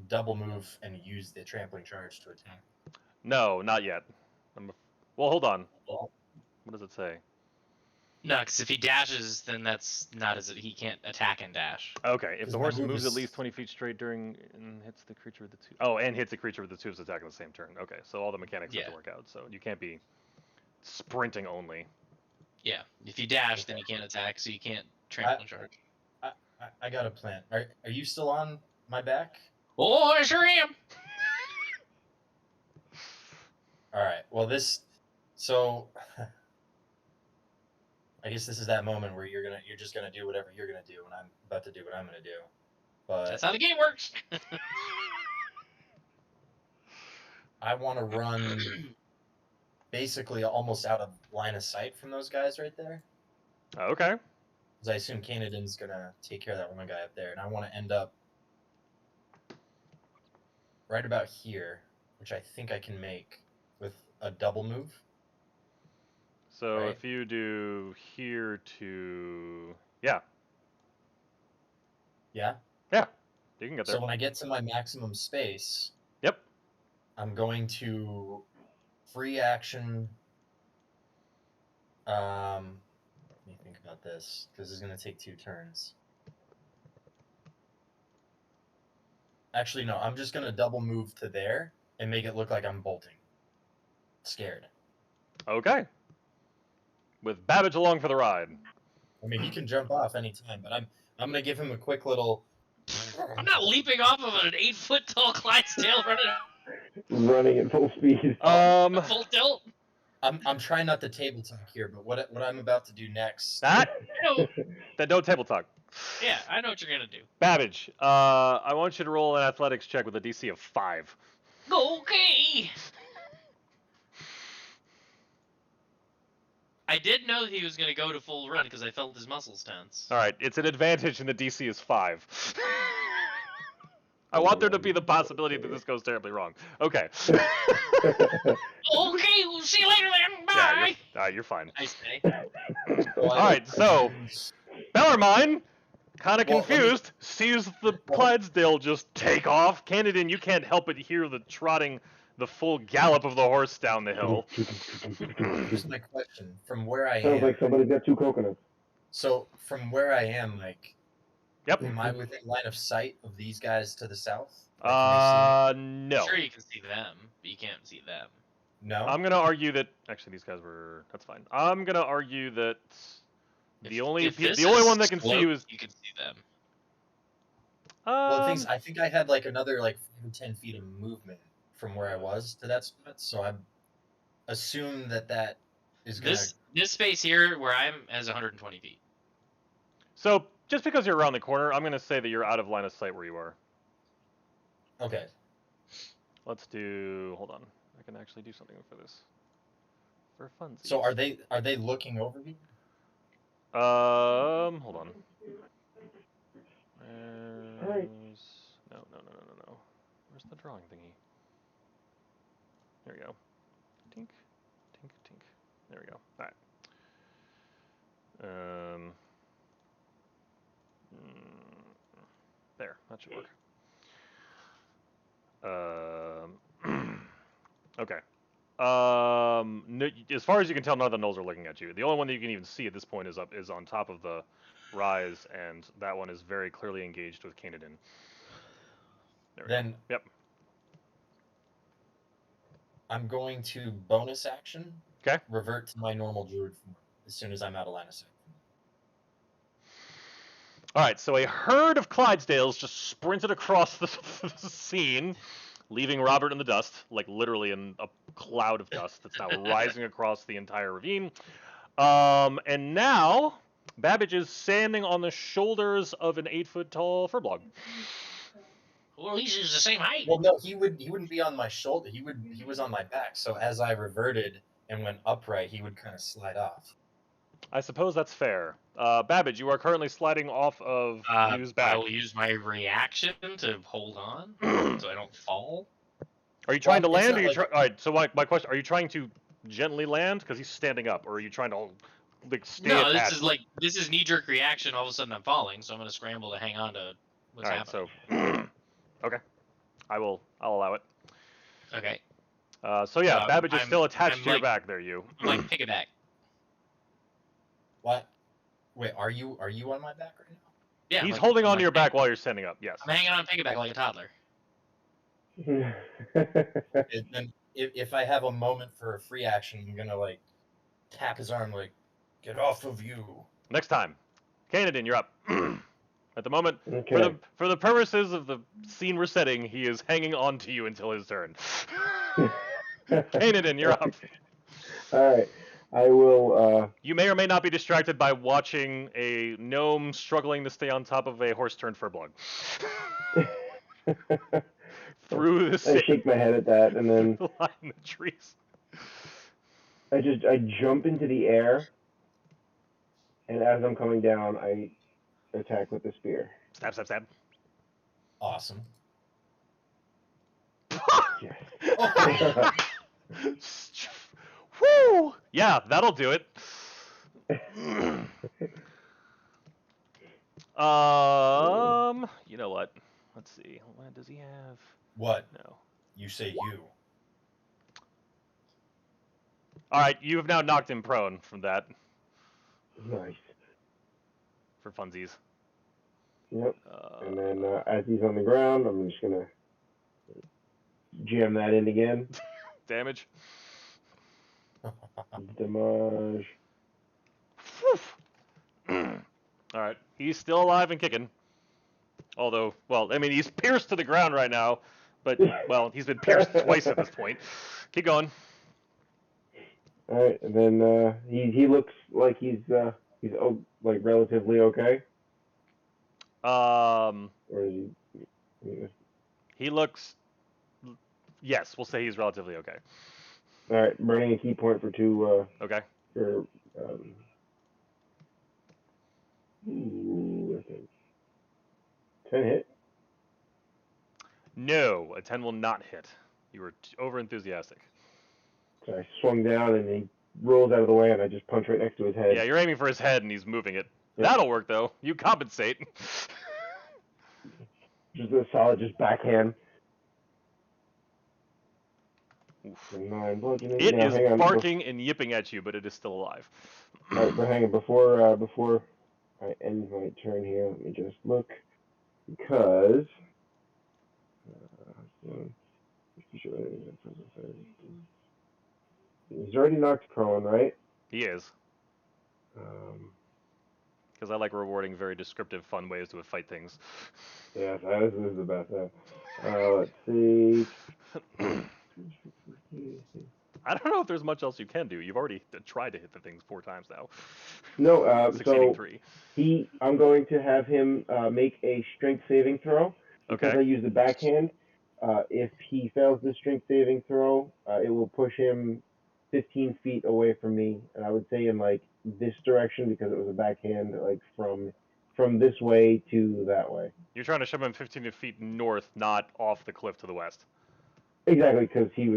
double move and use the trampling charge to attack. No, not yet. Well, hold on. Well, What does it say? No, because if he dashes, then that's not as he can't attack and dash. Okay, if 'Cause the my horse move moves at is- least 20 feet straight during and hits the creature with the two. Oh, and hits the creature with the two's attack on the same turn. Okay, so all the mechanics have to Yeah. work out. So you can't be sprinting only. Yeah, if you dash, then you can't attack, so you can't trample and charge. I got a plan. Are you still on my back? Oh, I sure am. All right. Well, so I guess this is that moment where you're just gonna do whatever you're gonna do, and I'm about to do what I'm gonna do. But That's how the game works. I want to run basically almost out of line of sight from those guys right there, Okay. because I assume Kanadin's gonna take care of that one guy up there, and I want to end up right about here, which I think I can make with a double move. So Right. if you do here to yeah, Yeah. you can get there. So when I get to my maximum space, Yep. I'm going to free action. Let me think about this, because it's going to take 2 turns. Actually, no, I'm just going to double move to there and make it look like I'm bolting. Scared. Okay. With Babbage along for the ride. I mean, he can jump off anytime, but I'm going to give him a quick little. I'm not leaping off of an 8-foot tall Clydesdale running Running at full speed. at full tilt. I'm trying not to table talk here, but what I'm about to do next. That No. that no table talk. Yeah, I know what you're gonna do. Babbage, I want you to roll an athletics check with a DC of 5. Okay. I did know that he was gonna go to full run because I felt his muscles tense. All right, it's an advantage, and the DC is 5. I want there to be the possibility that this goes terribly wrong. Okay. Okay, we'll see you later then. Bye. Yeah, you're fine. I say. Well, All right, so Bellarmine, kind of Well, let me- confused, sees the Clydesdale just take off. Canadin, you can't help but hear the trotting, the full gallop of the horse down the hill. Here's my question: from where I Sounds am, like somebody's got 2 coconuts. so from where I am, like, Yep. am I within line of sight of these guys to the south? Like, can they see me? No. Sure, you can see them, but you can't see them. No. I'm gonna argue that actually these guys were. That's fine. I'm gonna argue that the only If this only is one that can see slope, you is. you can see them. Well, the things I think I had like another like 10 feet of movement from where I was to that spot, so I assume that is gonna. This space here where I'm has 120 feet. So just because you're around the corner, I'm gonna say that you're out of line of sight where you are. Okay. Let's do. Hold on. I can actually do something for this. For funsies. So are they looking over me? Hold on. Alright. No. Where's the drawing thingy? There we go. Tink, tink, tink. There we go. All right. There. That should work. Okay. No, as far as you can tell, none of the gnolls are looking at you. The only one that you can even see at this point is on top of the rise, and that one is very clearly engaged with Kanadin. There we go. Then Yep. I'm going to bonus action. Okay. Revert to my normal druid form as soon as I'm out of line of sight. All right, so a herd of Clydesdales just sprinted across the scene, leaving Robert in the dust, like literally in a cloud of dust that's now rising across the entire ravine. And now Babbage is standing on the shoulders of an 8-foot tall furblog. Well, at least he's the same height. Well, no, he wouldn't be on my shoulder. He was on my back. So as I reverted and went upright, he would kind of slide off. I suppose that's fair. Babbage, you are currently sliding off of New's back. I will use my reaction to hold on so I don't fall. Are you trying to Well, it's land, or not you like- All right, so my question: are you trying to gently land because he's standing up, or are you trying to like stay No, attached? this is knee-jerk reaction. All of a sudden, I'm falling, so I'm gonna scramble to hang on to what's All right, happening. so okay, I'll allow it. Okay. So yeah, So Babbage is I'm- still attached I'm to your like- back there, you. I'm like piggyback. What? Wait, are you on my back right now? Yeah, He's like, holding I'm on like to your back hang- while you're standing up, yes. I'm hanging on piggyback like a toddler. And then if I have a moment for a free action, I'm gonna like tap his arm like, get off of you. Next time. Kanadin, you're up. At the moment, Okay. for the purposes of the scene we're setting, he is hanging on to you until his turn. Kanadin, you're up. All right. I will. You may or may not be distracted by watching a gnome struggling to stay on top of a horse-turned furbolg. Through the I sand, shake my head at that, and then the line in the trees. I jump into the air, and as I'm coming down, I attack with the spear. Stab, stab, stab. Awesome. Yes. Woo! Yeah, that'll do it. You know what? Let's see. What does he have? What? No. You say you. All right, you have now knocked him prone from that Nice. for funsies. Yep. And then as he's on the ground, I'm just gonna jam that in again. Damage. Damage. All right, he's still alive and kicking. Although, well, I mean, he's pierced to the ground right now, but well, he's been pierced twice at this point. Keep going. All right, and then he looks like he's like relatively okay, Um, or is he? he looks. Yes, we'll say he's relatively okay. All right, burning a key point for two. Okay. For I think 10 hit. No, a 10 will not hit. You were over enthusiastic. So I swung down and he rolls out of the way, and I just punch right next to his head. Yeah, you're aiming for his head and he's moving it. Yeah. That'll work though. You compensate. Just a solid, just backhand. Oof. 9 bludgeoning. It Now, is hang on, barking and yipping at you, but it is still alive. All right, but hang on. Before I end my turn here, let me just look, because he's already knocked prone, right? He is. Because I like rewarding very descriptive, fun ways to fight things. Yeah, this is the best. Let's see. I don't know if there's much else you can do. You've already tried to hit the things 4 times now. No, Succeeding so 3. I'm going to have him make a strength saving throw. Because Okay. I use the backhand, if he fails the strength saving throw, it will push him 15 feet away from me, and I would say in like this direction because it was a backhand, like from this way to that way. You're trying to shove him 15 feet north, not off the cliff to the west. Exactly, because it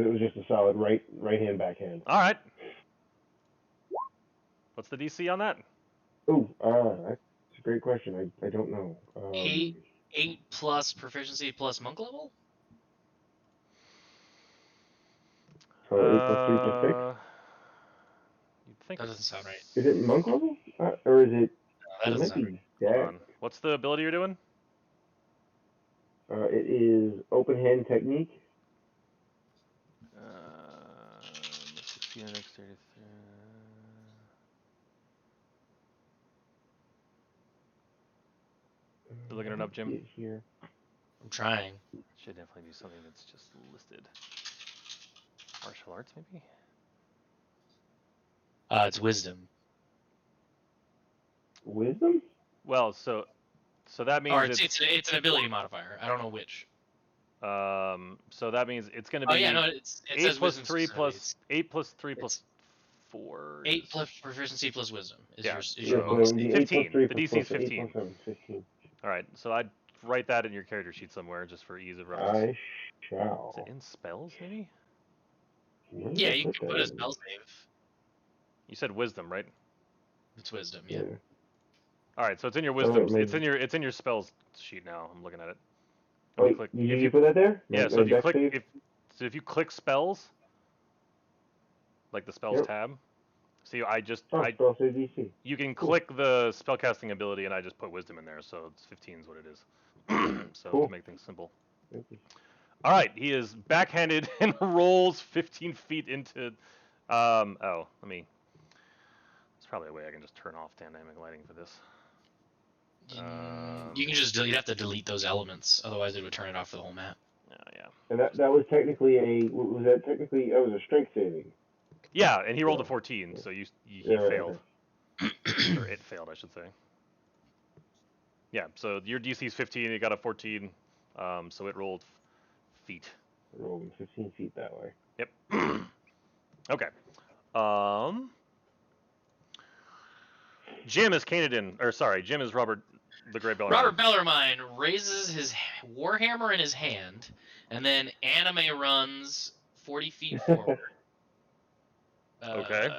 was just a solid right hand backhand. All right. What's the DC on that? Ooh, that's a great question. I don't know. 8 plus proficiency plus monk level? So 8 plus 3 plus 6. You'd think That doesn't sound right. Is it monk level? Or is it? No, that It doesn't might sound be right. Hold dex. on. What's the ability you're doing? It is open hand technique. 16 dexterity. You looking it up, See Jim? it here. I'm trying. Should definitely be something that's just listed. Martial arts, maybe? It's wisdom. Wisdom? Well, so that means Or it's an ability modifier. I don't know which. so that means it's going to be Oh yeah, no, it 8 says plus wisdom 3 specifically. plus 8 plus 3 plus 4. 8 plus proficiency plus wisdom is Yeah. your is Yeah, your so monk it would save. be 8 15. plus 3 The plus DC is 4, so 8 15. plus 7, 15. All right, so I'd write that in your character sheet somewhere just for ease of reference. I shall. Is it in spells, maybe? Where did Yeah, I you put can that put a in? spell save. You said wisdom, right? It's wisdom, yeah. All right, so it's in your wait, wisdom. maybe- It's in your spells sheet now. I'm looking at it. Wait, click, did you put that there? yeah, My so if you dex click save? So if you click spells, like the spells Yep. tab, see, I Oh, spell save DC. you can Cool. click the spellcasting ability, and I just put wisdom in there, so it's 15 is what it is. So Cool. to make things simple. Thank you. All right, he is backhanded and rolls 15 feet into. Oh, let me. There's probably a way I can just turn off dynamic lighting for this. You can just you'd have to delete those elements, otherwise it would turn it off for the whole map. Oh, yeah. And that was technically that was a strength saving. Yeah, and he rolled a Yeah. 14, so he Yeah, right, failed, okay. or it failed, I should say. Yeah, so your DC is 15, it got a 14, so it rolled feet. Rolling 15 feet that way. Yep. Okay. Jim is Canadian, or sorry, Jim is Robert the Great Bellarmine. Robert Bellarmine raises his warhammer in his hand, and then anime runs 40 feet forward. Okay.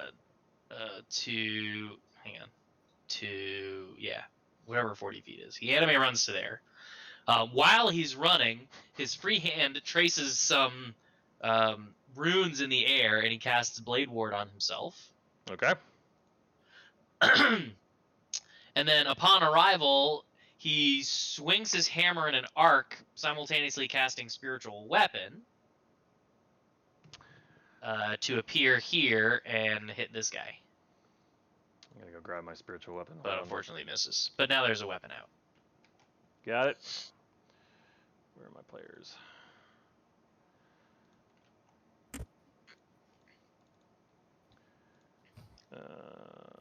Whatever 40 feet is. He anime runs to there. While he's running, his free hand traces some runes in the air, and he casts Blade Ward on himself. Okay. And then upon arrival, he swings his hammer in an arc, simultaneously casting Spiritual Weapon to appear here and hit this guy. I'm gonna go grab my spiritual weapon. But unfortunately misses. But now there's a weapon out. Got it. Where are my players?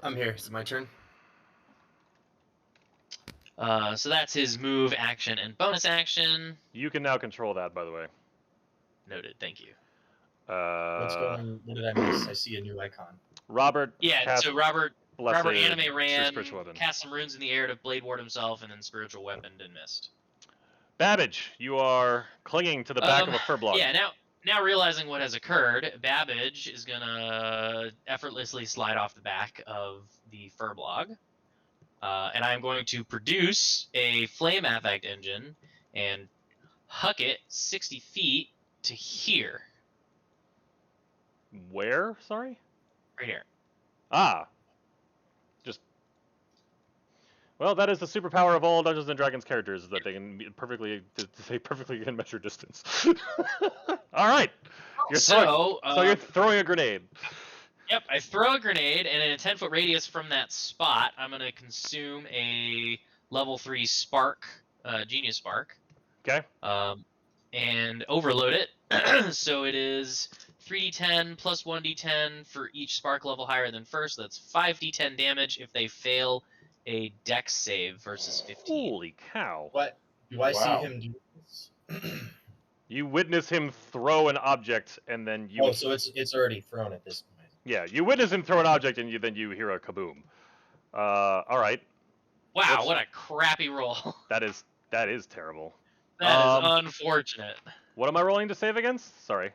I'm here. Is it my turn? So that's his move, action, and bonus action. You can now control that, by the way. Noted. Thank you. What's going? What did I miss? I see a new icon. Robert. Yeah. So Robert Blessed anime ran, spiritual weapon. cast some runes in the air to Blade Ward himself, and then Spiritual Weapon and missed. Babbage, you are clinging to the back of a fur block. Yeah. Now realizing what has occurred, Babbage is gonna effortlessly slide off the back of the fur blog. And I'm going to produce a flame affect engine and huck it 60 feet to here. Where? Sorry? Right here. Ah. Just. Well, that is the superpower of all Dungeons and Dragons characters, is that they perfectly can measure distance. All right. So you're throwing a grenade. Yep, I throw a grenade, and in a 10-foot radius from that spot, I'm going to consume a level 3 spark, Genius Spark. Okay. And overload it. So it is 3d10 plus 1d10 for each spark level higher than first. That's 5d10 damage if they fail a dex save versus 15. Holy cow. What? Do I see him do this? You witness him throw an object, and then you... Oh, so it's already thrown at this point. Yeah, you witness him throw an object, and then you hear a kaboom. All right. Wow, what a crappy roll. That is terrible. That is unfortunate. What am I rolling to save against? Sorry.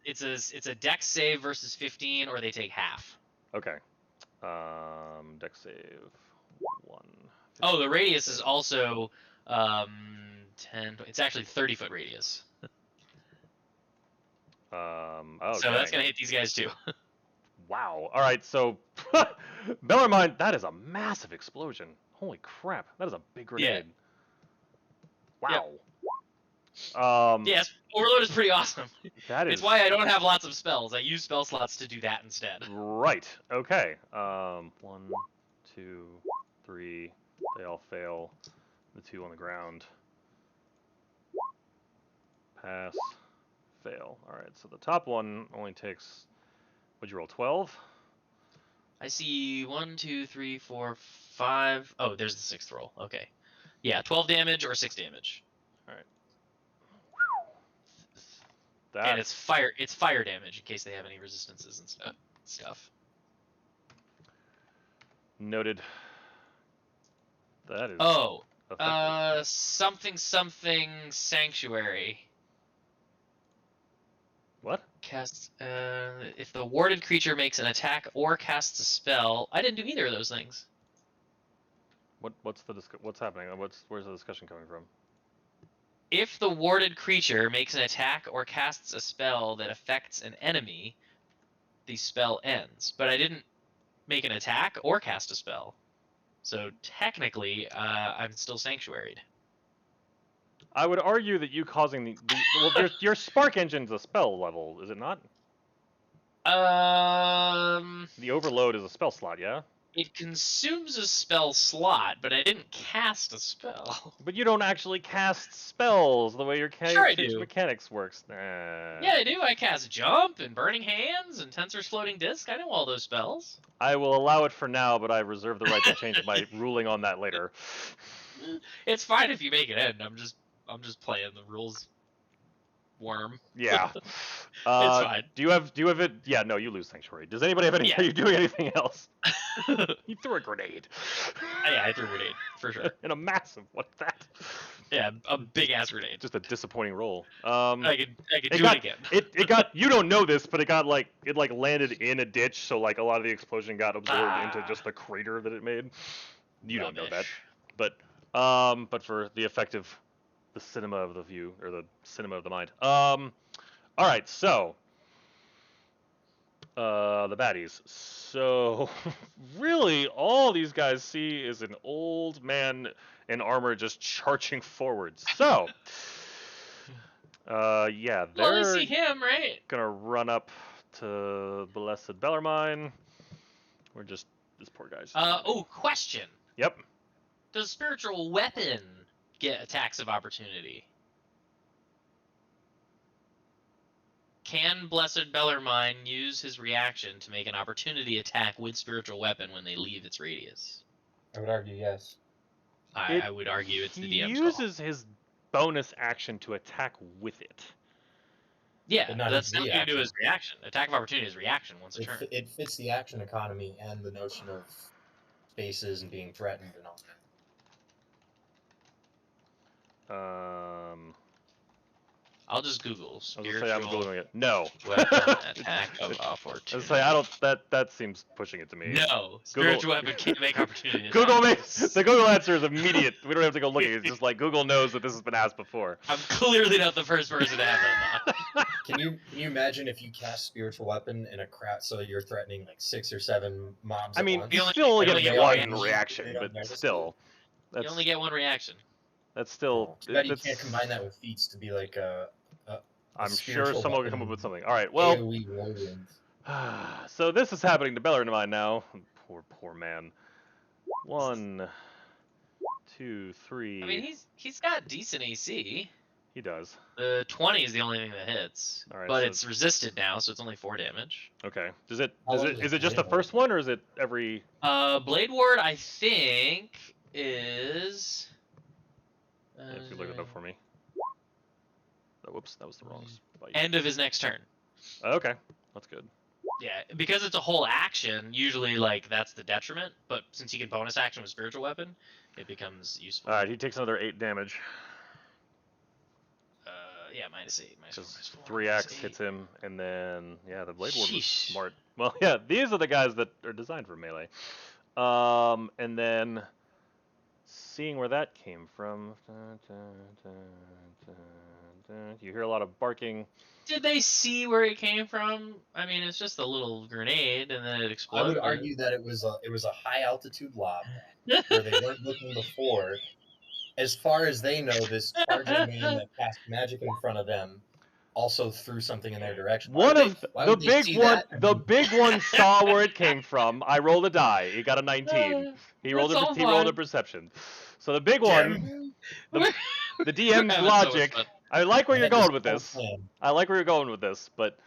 It's a dex save versus 15, or they take half. Okay. Dex save 1. Oh, the radius is also 10. It's actually 30-foot radius. Okay. So that's gonna hit these guys too. Wow. All right. So, Bellarmine, that is a massive explosion. Holy crap! That is a big grenade. Yeah. Wow. Yes, Overload is pretty awesome. It's why I don't have lots of spells. I use spell slots to do that instead. Right. Okay. 1, 2, 3. They all fail. The 2 on the ground. Pass. Fail. All right. So the top one only takes. What'd you roll? 12. I see 1, 2, 3, 4, 5. Oh, there's the 6th roll. Okay. Yeah, 12 damage or 6 damage. All right. And it's fire damage in case they have any resistances and stuff. Noted. That is. Oh, effective. something sanctuary. What? Casts. If the warded creature makes an attack or casts a spell, I didn't do either of those things. What's happening? Where's the discussion coming from? If the warded creature makes an attack or casts a spell that affects an enemy, the spell ends. But I didn't make an attack or cast a spell. So technically, I'm still sanctuaried. I would argue that you causing well, your spark engine's a spell level, is it not? The overload is a spell slot, yeah. It consumes a spell slot, but I didn't cast a spell. But you don't actually cast spells the way your Sure I fixed do. mechanics works. Yeah, I do. I cast Jump and Burning Hands and Tensor's Floating Disc. I know all those spells. I will allow it for now, but I reserve the right to change my ruling on that later. It's fine if you make it end. I'm just playing the rules. Worm. Yeah. It's fine. Do you have it? Yeah, no, you lose sanctuary. Does anybody have any? Yeah. Are you doing anything else? You threw a grenade. Yeah, I threw a grenade for sure. And a massive. What's that? Yeah, a big ass grenade. Just a disappointing roll. I could do it again. It got. You don't know this, but it landed in a ditch, so like a lot of the explosion got absorbed into just the crater that it made. You don't know that, but for the effective, the cinema of the view or the cinema of the mind. All right, so the baddies. So really, all these guys see is an old man in armor just charging forward. So, yeah, Well, they they're see him, right? gonna run up to Blessed Bellarmine. We're just this poor guy's. Oh, question. Yep. Does spiritual weapon get attacks of opportunity? Can Blessed Bellarmine use his reaction to make an opportunity attack with spiritual weapon when they leave its radius? I would argue yes. I would argue it's the He DM's uses his bonus action to attack with it. Yeah, But not that's his nothing to do with his reaction. reaction. Attack of opportunity is reaction once a turn. It fits the action economy and the notion of spaces and being threatened and all that. I'll just Google I was spiritual gonna say I'm googling it. No. weapon attack of I opportunity. was say I don't. That seems pushing it to me. No, spiritual weapon can't make opportunity. Google attacks. makes the Google answer is immediate. We don't have to go looking. It's just like Google knows that this has been asked before. I'm clearly not the first person to have that thought. Can you imagine if you cast spiritual weapon in a crowd, so you're threatening like 6 or 7 mobs I at mean, once? you're still only you getting only get one one reaction, They don't but notice still, You only get one reaction. that's still. Too bad you that's- can't combine that with feats to be like a I'm sure spiritual someone will come up weapon with something. All right, well, AoE whirlwind. so this is happening to Bellarmine now. Poor man. 1, 2, 3. I mean, he's got decent AC. He does. The 20 is the only thing that hits, All right, but so- it's resisted now, so it's only 4 damage. Okay. How long Is it just the Blade first one, or is it every? Blade Ward, I think, is. If you look it up for me. Oh, whoops, that was the wrong spike. End of his next turn. Okay, that's good. Yeah, because it's a whole action. Usually, like that's the detriment, but since he can bonus action with spiritual weapon, it becomes useful. All right, he takes another 8 damage. Yeah, -8, Because -4, 3x -8. hits him, and then yeah, the blade ward was Sheesh. smart. Well, yeah, these are the guys that are designed for melee. And then seeing where that came from, you hear a lot of barking. Did they see where it came from? I mean, it's just a little grenade, and then it I exploded. would argue that it was a high altitude lob where they weren't looking before. As far as they know, this charging man that cast magic in front of them also threw something in their direction. One of Why the would they big see one, that? the big one saw where it came from. I rolled a die. He got a 19. He rolled That's all he rolled a fine. perception. So the big one, the DM's Having so much logic. fun. I like where you're That is going with the this. plan. I like where you're going with this, but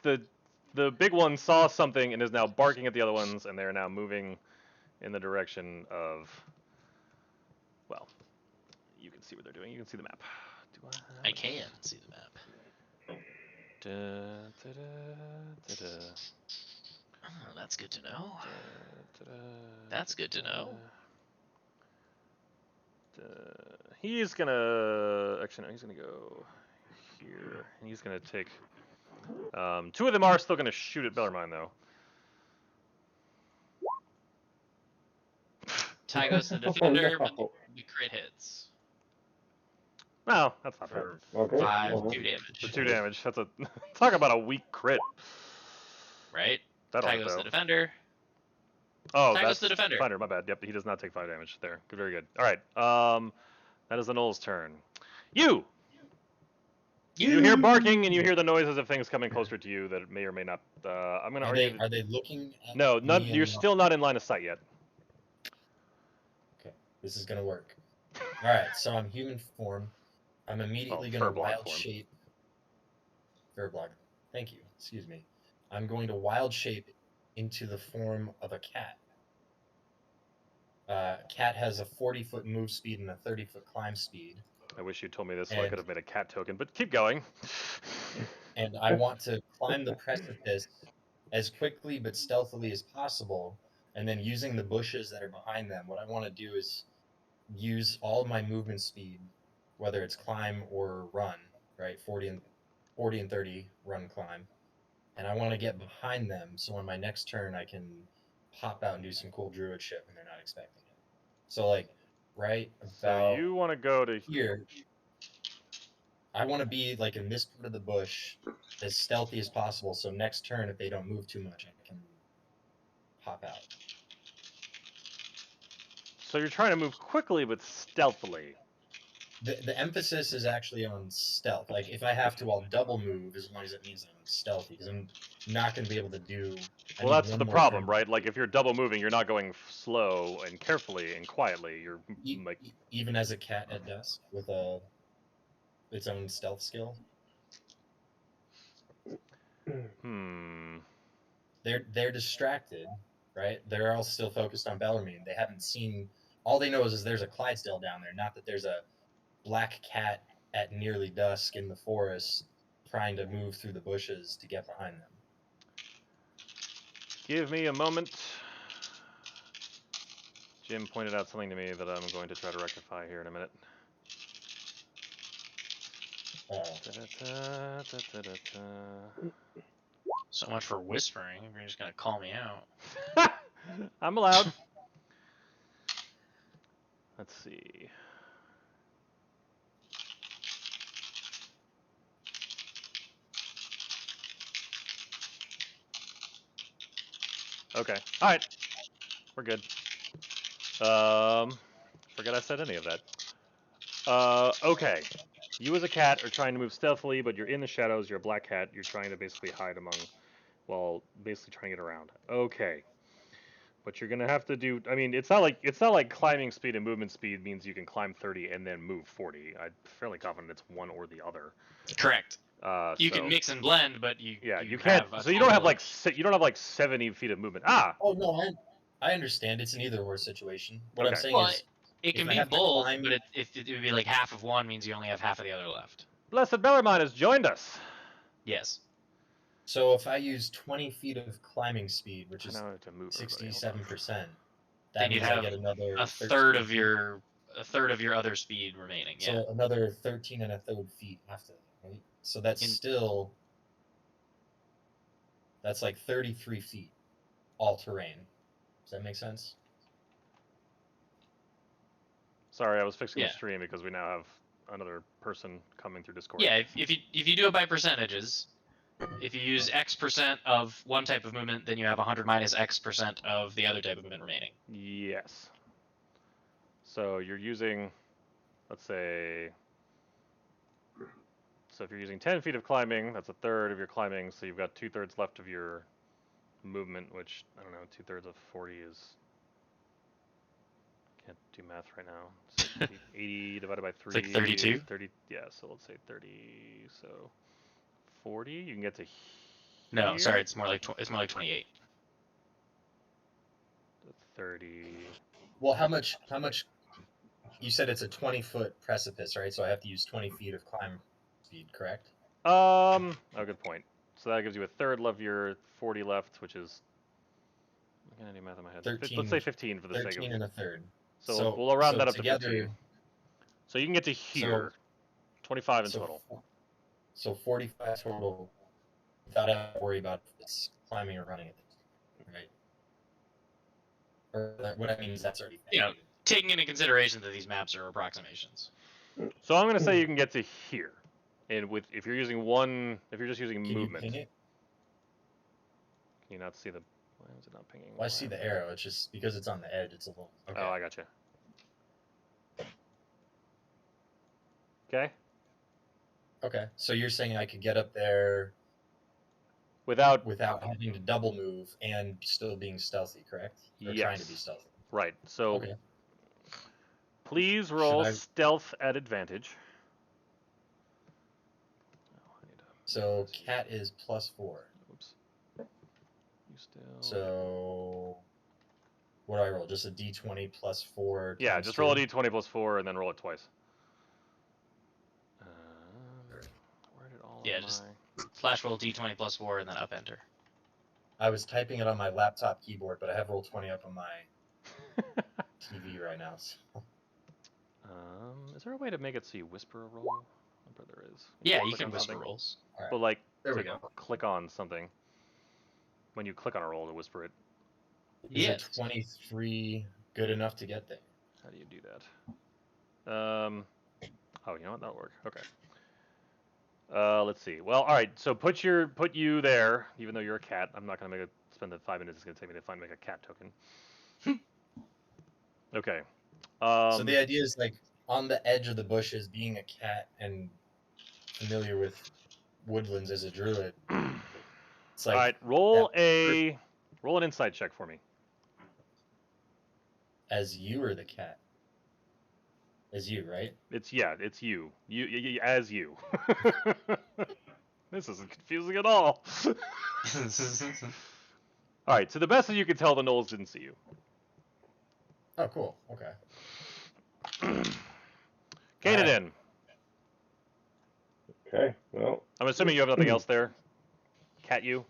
the big one saw something and is now barking at the other ones, and they're now moving in the direction of. Well, you can see what they're doing. You can see the map. Do I can see the map. Da, da, da, da, da, Oh, that's good to know. da, da, That's good to know. da. He's gonna actually no, he's gonna go here, and he's gonna take. 2 of them are still gonna shoot at Bellarmine though. Ty goes to the defender, but the crit hits. No, that's not bad. for Okay. 5 well, 2 damage. The 2 damage. That's a talk about a weak crit. Right? That'll Ty hit goes to though. the defender. Oh, Ty goes that's to the defender. defender. My bad. Yep, he does not take 5 damage there. Very good. All right. That is the Knoll's turn. You hear barking and you hear the noises of things coming closer to you that may or may not. I'm gonna Are argue. they looking at No, none. me You're and- still not in line of sight yet. Okay, this is gonna work. All right, so I'm human form. I'm immediately Well, gonna furblog wild form. shape. Furblog. Thank you. Excuse me. I'm going to wild shape into the form of a cat. Cat has a 40-foot move speed and a 30-foot climb speed, I wish you told me this so I And- could have made a cat token, but keep going. and I want to climb the precipice as quickly but stealthily as possible. And then using the bushes that are behind them, what I want to do is use all of my movement speed, whether it's climb or run, right? 40 and 30 run climb. And I want to get behind them so on my next turn I can pop out and do some cool druid shit when they're not expecting it. So like right So about you want to go to here, I want to be like in this part of the bush as stealthy as possible so next turn if they don't move too much I can pop out. So you're trying to move quickly but stealthily. The emphasis is actually on stealth. Like if I have to, I'll double move as long as it means I'm stealthy because I'm not going to be able to do. I Well, need that's one the more problem, turn. right? Like if you're double moving, you're not going slow and carefully and quietly. You're like, Even as a cat at dusk with its own stealth skill, they're distracted, right? They're all still focused on Bellarmine. They haven't seen. All they know is there's a Clydesdale down there, not that there's a black cat at nearly dusk in the forest trying to move through the bushes to get behind them. Give me a moment. Jim pointed out something to me that I'm going to try to rectify here in a minute. So much for whispering. If you're just gonna call me out. I'm allowed. Let's see. Okay. All right. We're good. Forget I said any of that. Okay. You as a cat are trying to move stealthily, but you're in the shadows. You're a black cat. You're trying to basically hide among, well, basically trying to get around. Okay. But you're gonna have to do. I mean, it's not like climbing speed and movement speed means you can climb 30 and then move 40. I'm fairly confident it's one or the other. Correct. You So, can mix and blend, but you can't. have a So you don't have total like you don't have like 70 feet of movement. Ah. Oh no, I understand. It's an either or situation. What I'm Okay. saying Well, is, it can if I be have to both, climb- but it would be like half of one means you only have half of the other left. Blessed Bellarmine has joined us. Yes. so if I use 20 feet of climbing speed, which I is know I have to move everybody. Hold on. 67%, Then that you'd means I have get another a 13 third of feet. your other speed remaining. So Yeah. another 13 and a third feet after that, right? So that's still that's like 33 feet all terrain. Does that make sense? Sorry, I was fixing Yeah. the stream because we now have another person coming through Discord. Yeah. If you do it by percentages, if you use X% of one type of movement, then you have 100 minus X% of the other type of movement remaining. Yes. So you're using, let's say, so if you're using 10 feet of climbing, that's a third of your climbing. So you've got 2/3 left of your movement, which I don't know, 2/3 of 40 is. Can't do math right now. So 80 divided by 3. It's like 32. 30. Yeah. So let's say 30. So 40. You can get to. No, here. sorry, it's more like 28. 30. Well, how much? You said it's a 20-foot precipice, right? So I have to use 20 feet of climb speed, correct? Oh, good point. So that gives you a third of your 40 left, which is. I'm gonna do math in my head. 13, Let's say 15 for the sake of. 13 and a third. So we'll round that up together, to 15. So you can get to here. 25 in total. So 45 total without having to worry about if it's climbing or running at this point, right? Or what I mean is that's already. Taking into consideration that these maps are approximations. So I'm gonna say you can get to here, and if you're using if you're just using Can movement, you ping it? can you not see the? Why is it not pinging? Well, I see the arrow. It's just because it's on the edge. It's a little. Okay. Oh, I gotcha. Okay. Okay. So you're saying I could get up there Without without having to double move and still being stealthy, correct? Or trying to be yes, stealthy. right. So Okay. please roll I- stealth at advantage. Oh, I need to- So cat is +4. Oops. You still. So what do I roll? Just a d20 +4. Yeah, times just roll a 2? d20 plus 4 and then roll it twice. Where did all Yeah, of just- my... Slash roll d20 plus 4 and then up enter. I was typing it on my laptop keyboard, but I have Roll20 up on my TV right now. So. Is there a way to make it so you whisper a roll? I bet there is. Yeah, you click can on whisper something. rolls. All right. But like, There we to go. click on something. When you click on a roll to whisper it, Is Yeah. a 23 good enough to get there? how do you do that? Oh, you know what? That'll work. Okay. Let's see. Well, all right. So put you there, even though you're a cat. I'm not gonna spend the 5 minutes it's gonna take me to make a cat token. Okay. So the idea is like on the edge of the bushes, being a cat and familiar with woodlands as a druid. It's like all right. Roll an insight check for me. as you or the cat. As you, right? It's you. You as you. This isn't confusing at all. All right. To the best that you can tell, the gnolls didn't see you. Oh, cool. Okay. Kanan, Okay, well, I'm assuming you have nothing else there. Cat you.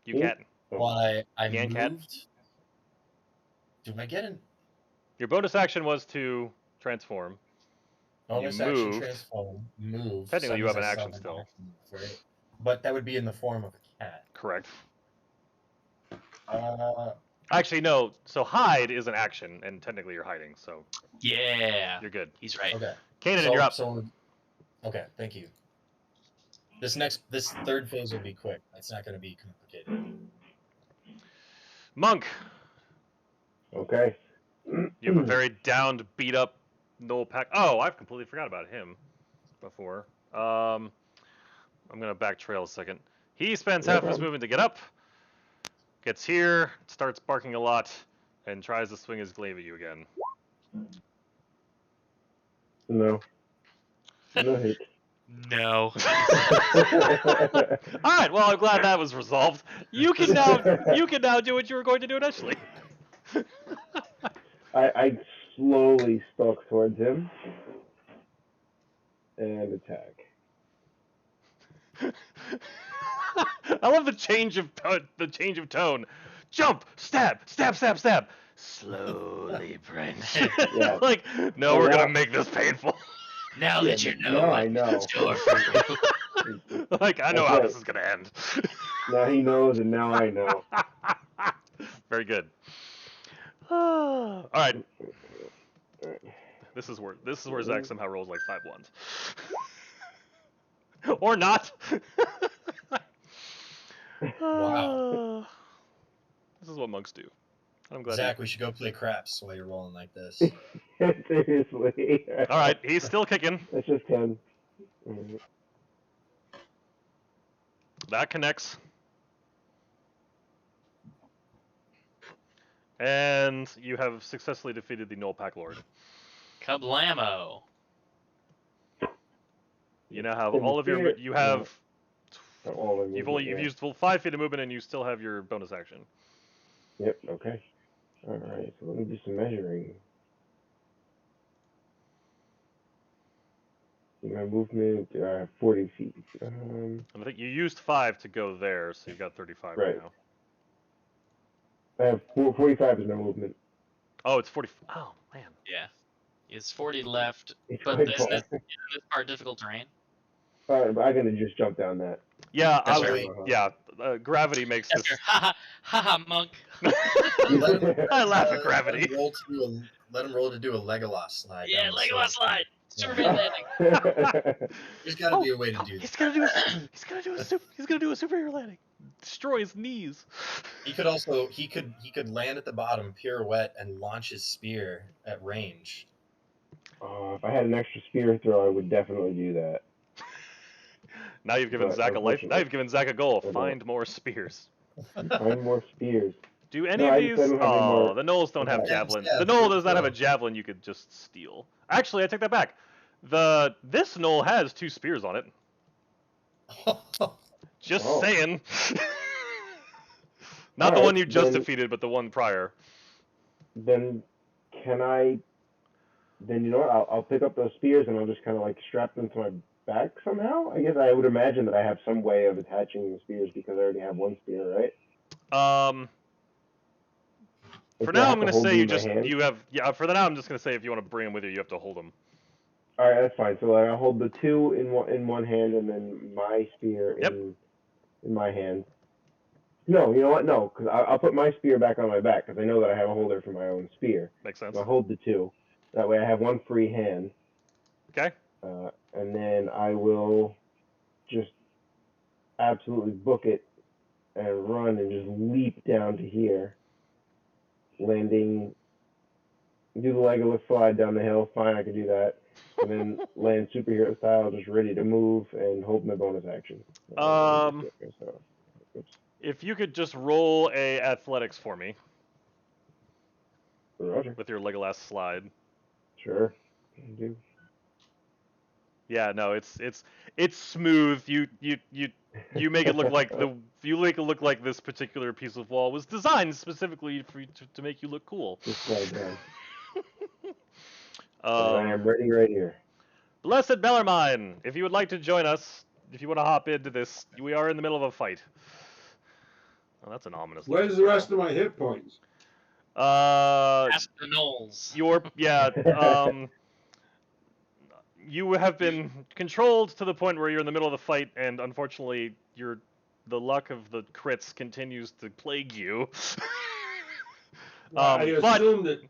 You Me? cat. Well, I Yan moved. cat? Do I get an Your bonus action was to transform. bonus You action moved. transform? Move. Technically, you have an Sometimes I action still have still. an action move, right? But that would be in the form of a cat. Correct. Actually, no. So hide is an action, and technically you're hiding, so Yeah. you're good. He's right. Okay. Kanan, so, you're up. Okay, thank you. This third phase will be quick. It's not going to be complicated. Monk, okay. you have a very downed, beat up Noel Pack. Oh, I've completely forgot about him before. I'm gonna back trail a second. He spends No half his problem. movement to get up, gets here, starts barking a lot, and tries to swing his glaive at you again. No. No hit. No. All right. Well, I'm glad that was resolved. You can now do what you were going to do initially. I slowly stalk towards him and attack. I love the change of tone. Jump, stab, stab, stab, stab. Slowly, Prince. Yeah. Like, no, Oh, we're yeah. gonna make this painful. Now Yeah, that you know now what I know. in store for you. Like, I know That's how right. this is gonna end. Now he knows, and now I know. Very good. All right. This is where Zach somehow rolls like 5 ones. Or not. Wow. This is what monks do. I'm glad. Zach, we should go play craps while you're rolling like this. Seriously. All right, he's still kicking. That's just 10. Mhm. That connects. And you have successfully defeated the Null Pack Lord. Kablamo. You now have In the all of your. spirit- You have. All of You've movement, you've yeah. used full 5 feet of movement, and you still have your bonus action. Yep, okay. Alright, so let me do some measuring. My movement, 40 feet. And I think you used 5 to go there, so you've got 35 Right. now. I have 45 is my movement. Oh, it's 40. Oh man. Yeah. It's 40 left. It's But quite isn't far. this part difficult terrain? But I'm gonna just jump down that. Yeah, That's yeah. Gravity makes That's this. your ha ha monk. I laugh at gravity. Let him roll to do a Legolas slide. Yeah, down the Legolas slope. slide. Superman landing. There's got to be a way to do He's that. gonna do a superhero landing. Destroy his knees. He could land at the bottom, pirouette, and launch his spear at range. If I had an extra spear throw, I would definitely do that. Now you've given But Zach a life. Now unfortunately, you've given Zach a goal. I don't. Find more spears. Find more spears. Do any No, of I these? just don't have any Oh, more- the Knolls don't have Yeah, javelin. yeah, The Knoll does not have a true. javelin you could just steal. Actually, I take that back. This Knoll has 2 spears on it. Just Oh. saying. Not the Alright, one you just then- defeated, but the one prior. Then can I? Then you know what? I'll pick up those spears and I'll just kind of like strap them to my back somehow. I guess I would imagine that I have some way of attaching the spears because I already have one spear, right? For Do I now, have I'm to gonna hold say them you in my just hand? you have For now, I'm just gonna say if you want to bring them with you, you have to hold them. All right, that's fine. So like, I hold the 2 in one hand and then my spear Yep. in my hand. No, you know what? No, because I'll put my spear back on my back because I know that I have a holder for my own spear. Makes sense. And I'll hold the 2. That way I have one free hand. Okay. And then I will just absolutely book it and run and just leap down to here, landing, do the Legolas slide down the hill. Fine, I can do that. And then land superhero style, just ready to move and hold my bonus action. Oops. If you could just roll a athletics for me Roger. with your Legolas slide. Sure. Can do. Yeah, no, it's smooth. You make it look like this particular piece of wall was designed specifically for you to make you look cool. Just slide down. I am ready right here. Blessed Bellarmine, if you would like to join us, if you want to hop into this, we are in the middle of a fight. Oh, that's an ominous. Where's the rest of my hit points? Ask the Knolls. You have been controlled to the point where you're in the middle of the fight, and unfortunately, the luck of the crits continues to plague you. I assume that.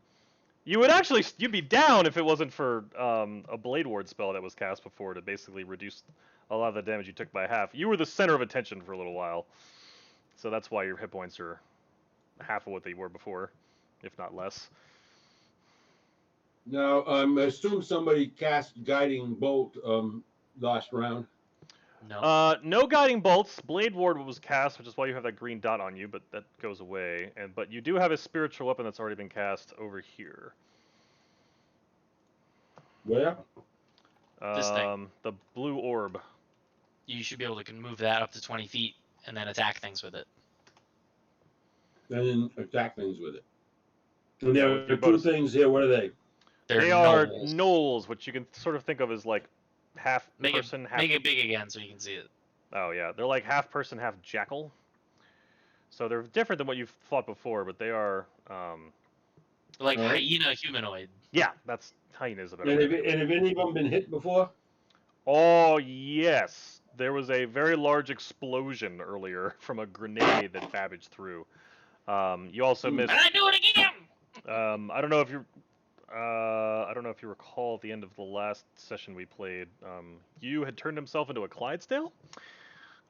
You'd be down if it wasn't for a Blade Ward spell that was cast before to basically reduce a lot of the damage you took by half. You were the center of attention for a little while, so that's why your hit points are half of what they were before, if not less. Now, I assume somebody cast Guiding Bolt last round. No. No guiding bolts. Blade Ward was cast, which is why you have that green dot on you, but that goes away. But you do have a spiritual weapon that's already been cast over here. Where? This thing. The blue orb. You should be able to move that up to 20 feet and then attack things with it. And then attack things with it. And there with your are 2 bonus. things here. What are they? They are gnolls, which you can sort of think of as like half person, half. Make it big again so you can see it. Oh yeah, they're like half person, half jackal. So they're different than what you've fought before, but they are. Like Alright. hyena humanoid. Yeah, that's hyenas a better And way have, to do it. and have any of them been hit before? Oh yes, there was a very large explosion earlier from a grenade that Babbage threw. You also missed. And I do it again. I don't know if you. I don't know if you recall at the end of the last session we played. You had turned himself into a Clydesdale,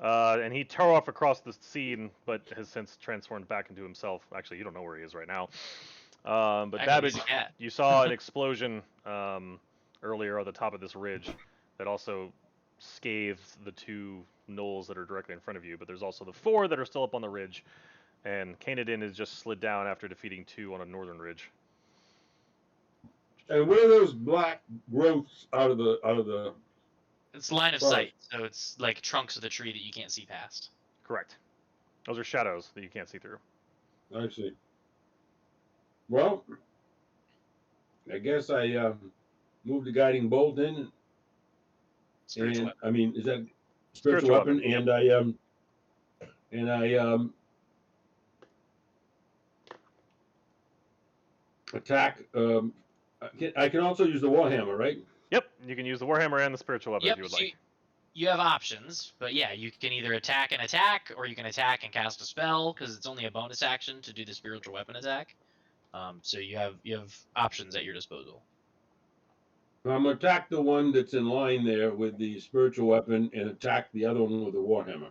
and he tore off across the scene, but has since transformed back into himself. Actually, you don't know where he is right now. But I know Babbage, he's a cat. you saw an explosion earlier on the top of this ridge that also scathed the 2 gnolls that are directly in front of you. But there's also the 4 that are still up on the ridge, and Kanadin has just slid down after defeating 2 on a northern ridge. And where are those black growths out of the? It's line of Right. sight, so it's like trunks of the tree that you can't see past. Correct. Those are shadows that you can't see through. I see. Well, I guess I moved the Guiding Bolt in. Spiritual And weapon. I mean, is that Spiritual spiritual weapon? weapon, And I attack. I can also use the Warhammer, right? Yep, you can use the Warhammer and the spiritual weapon Yep. if you would So like. you have options, but yeah, you can either attack and attack, or you can attack and cast a spell because it's only a bonus action to do the spiritual weapon attack. So you have options at your disposal. I'm gonna attack the one that's in line there with the spiritual weapon and attack the other one with the warhammer.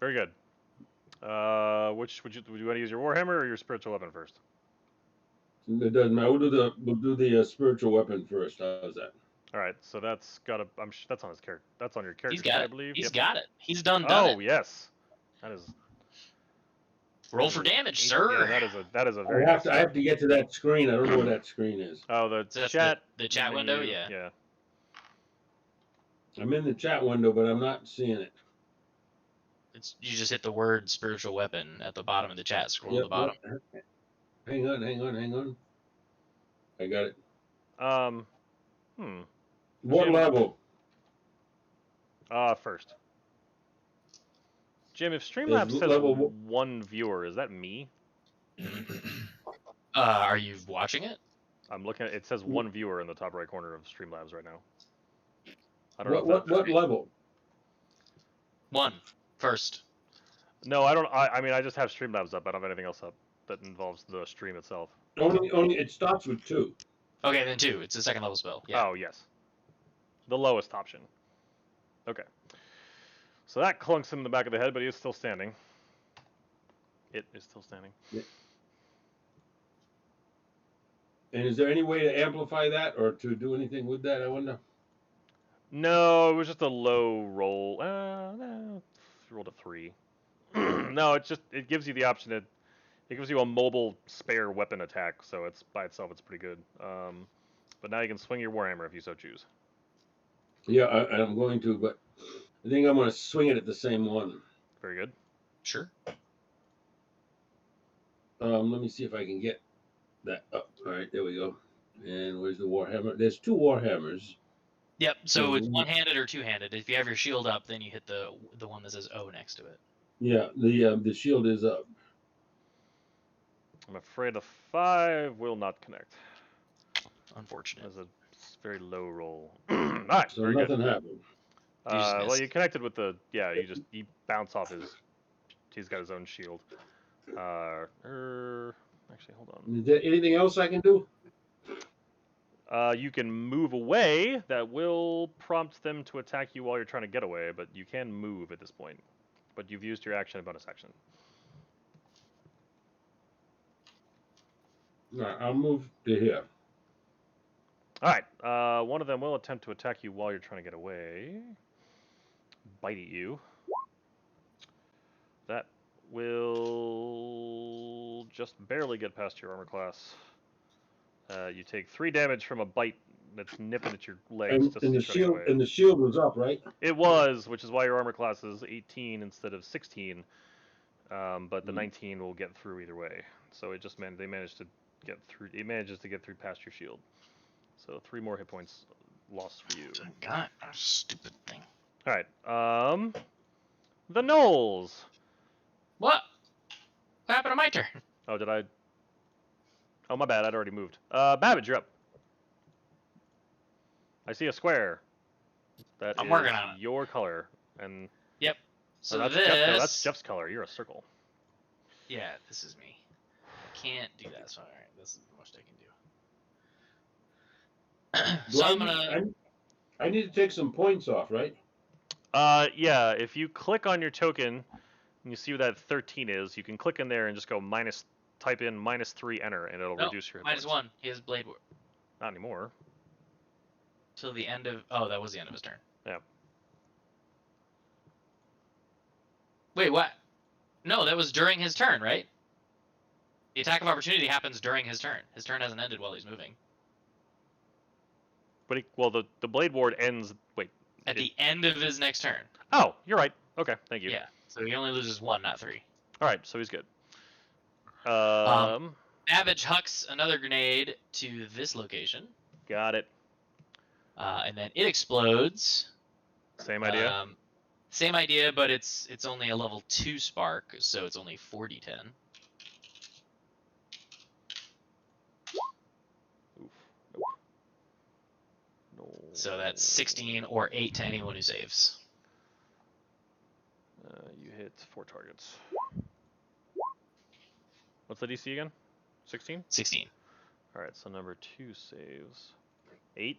Very good. Which would you want to use your warhammer or your spiritual weapon first? It doesn't matter. We'll do the spiritual weapon first. How's that? All right, so that's got a. that's on his character. That's on your character He's sheet, got I it. believe. He's Yep. got it. He's done Oh it. yes, that is. Roll that for is damage, eight- sir. Yeah, that is a very. I have to get to that screen. I don't know where that screen is. Oh, the So that's chat. the chat window, menu, yeah. Yeah. I'm in the chat window, but I'm not seeing it. You just hit the word spiritual weapon at the bottom of the chat. Scroll to the bottom. Yep. Hang on. I got it. What Jim. level? First. Jim, if Streamlabs Is says level- one viewer, is that me? Are you watching it? I'm looking at it. Says one viewer in the top right corner of Streamlabs right now. I don't know. What level? One. First. No, I don't. I mean, I just have Streamlabs up. I don't have anything else up that involves the stream itself. Only it starts with 2. Okay, then 2. It's a second level spell. Yeah. Oh yes. The lowest option. Okay. So that clunks him in the back of the head, but he is still standing. It is still standing. And is there any way to amplify that or to do anything with that? I wonder. No, it was just a low roll. No, rolled a 3. No, it gives you the option it gives you a mobile spare weapon attack, so it's by itself it's pretty good. But now you can swing your warhammer if you so choose. Yeah, I'm going to, but I think I'm going to swing it at the same one. Very good. Sure. Let me see if I can get that up. All right, there we go. And where's the warhammer? There's 2 warhammers. Yep. So it's one-handed or two-handed. If you have your shield up, then you hit the one that says O next to it. Yeah, the shield is up. I'm afraid a 5 will not connect. Unfortunate. That's a very low roll. Alright, So very nothing good. happened. Well, missed. you connected with the you bounce off his. He's got his own shield. Actually, hold on. Is there anything else I can do? You can move away. That will prompt them to attack you while you're trying to get away, but you can move at this point. But you've used your action and bonus action. All right, I'll move to here. Alright, one of them will attempt to attack you while you're trying to get away. Bite at you. That will just barely get past your armor class. You take 3 damage from a bite that's nipping at your legs. And the shield was up, right? It was, which is why your armor class is 18 instead of 16. But the 19 will get through either way. So it just meant they managed to get through. It manages to get through past your shield. So 3 more hit points lost for you. God, that stupid thing. All right. The Knolls. What? What happened to my turn? Oh, did I? Oh, my bad. I'd already moved. Babbage, you're up. I see a square. I'm working on it. Your color, and Yep. So that's this. that's Jeff's color. You're a circle. Yeah, this is me. I can't do that. So all right, this is the most I can do. So I'm gonna. I need to take some points off, right? Yeah. If you click on your token, and you see where that 13 is, you can click in there and just go type in -3, enter, and it'll reduce your hit points. -1. He has blade. Not anymore. Till the end of. Oh, that was the end of his turn. Yeah. Wait, what? No, that was during his turn, right? The attack of opportunity happens during his turn. His turn hasn't ended while he's moving. But the blade ward ends. Wait. At the end of his next turn. Oh, you're right. Okay, thank you. Yeah. So he only loses 1, not 3. All right, so he's good. Babbage hucks another grenade to this location. Got it. And then it explodes. Same idea. Same idea, but it's only a level 2 spark, so it's only 4d10. Oof. Nope. No. So that's 16 or 8 to anyone who saves. You hit 4 targets. What's the DC again? 16? 16. All right, so number 2 saves 8.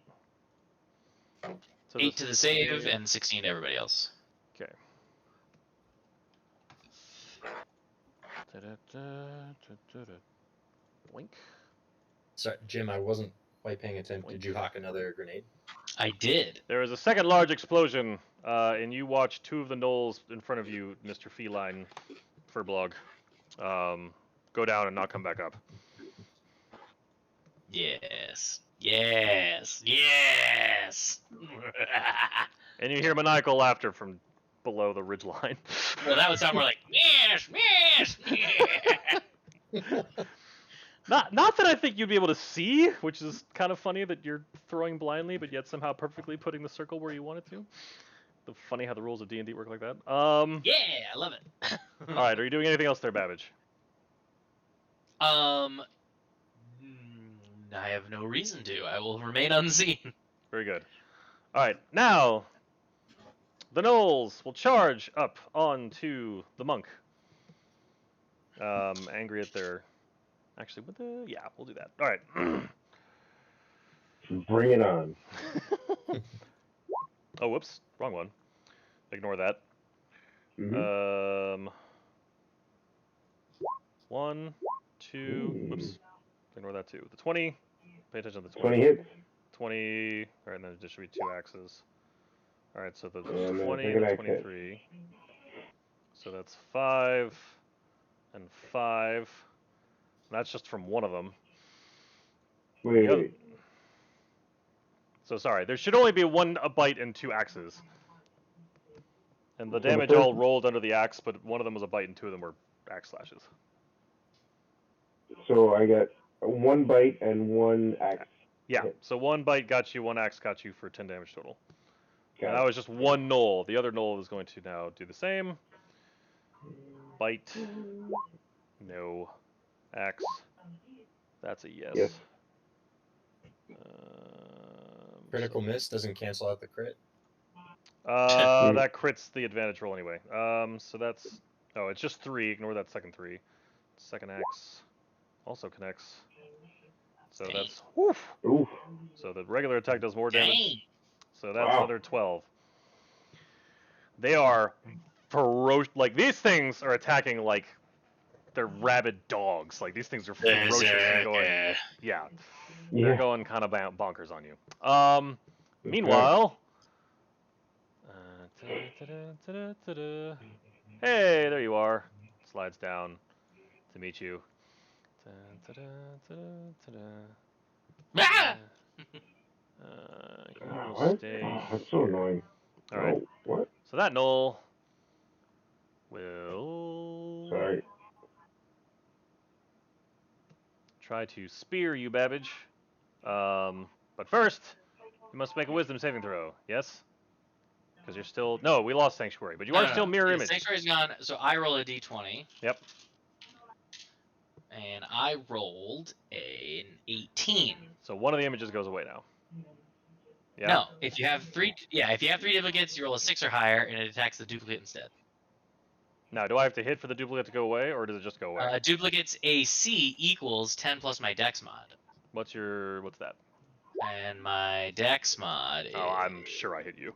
So 8 to the save and 16 to everybody else. Okay. Blink. Sorry, Jim, I wasn't quite paying attention. Did you hawk another grenade? I did. There is a second large explosion, and you watch 2 of the gnolls in front of you, Mr. Feline Furblog, go down and not come back up. Yes. Yes. Yes. And you hear maniacal laughter from below the ridgeline. Well, that would sound more like yes, yes. Yeah. Not that I think you'd be able to see, which is kind of funny that you're throwing blindly, but yet somehow perfectly putting the circle where you want it to. Funny how the rules of D&D work like that. Yeah, I love it. All right, are you doing anything else there, Babbage? I have no reason to. I will remain unseen. Very good. All right, now the gnolls will charge up onto the monk. Angry at their. Actually, we'll do that. All right. Bring it on. Oh, whoops, wrong one. Ignore that. Mm-hmm. 1, 2. Whoops. Ignore that too. The 20. Pay attention to the 20 20. hits. 20. All right, and then there should be 2 axes. All right, so the And 20 second and the axe hit. 23. So that's 5 and 5. That's just from one of them. Wait. So sorry, there should only be a bite and 2 axes. And the So the damage first- all rolled under the axe, but one of them was a bite and 2 of them were axe slashes. So I got 1 bite and 1 axe. Yeah, hit. so 1 bite got you, 1 axe got you for 10 damage total. Got And that was just 1 gnoll. The other gnoll is going to now do the same. Bite. No. Axe. That's a yes. Yes. Critical miss doesn't cancel out the crit. That crits the advantage roll anyway. So that's... Oh, it's just 3. Ignore that second 3. Second axe also connects. So Dang. that's... Woof! Oof. So the regular attack does more damage. Dang. So that's Wow. another 12. They are ferocious. Like, these things are attacking like they're rabid dogs. Like, these things are ferocious and going... Yeah. They're Yeah. going kind of bonkers on you. Meanwhile... Hey, there you are. Slides down to meet you. Ah! He will What? stay Oh, that's so here. annoying. All right. Oh, what? So that gnoll will Sorry. try to spear you, Babbage. But first, you must make a wisdom saving throw. Yes? Because you're still... No, we lost Sanctuary, but you are still mirror Yeah, image. Sanctuary's gone, so I roll a d20. Yep. And I rolled an 18. So one of the images goes away now. Yeah? No, if you have 3 duplicates, you roll a 6 or higher, and it attacks the duplicate instead. Now, do I have to hit for the duplicate to go away, or does it just go away? Duplicate's AC equals 10 plus my dex mod. What's that? And my dex mod is Oh, I'm sure I hit you.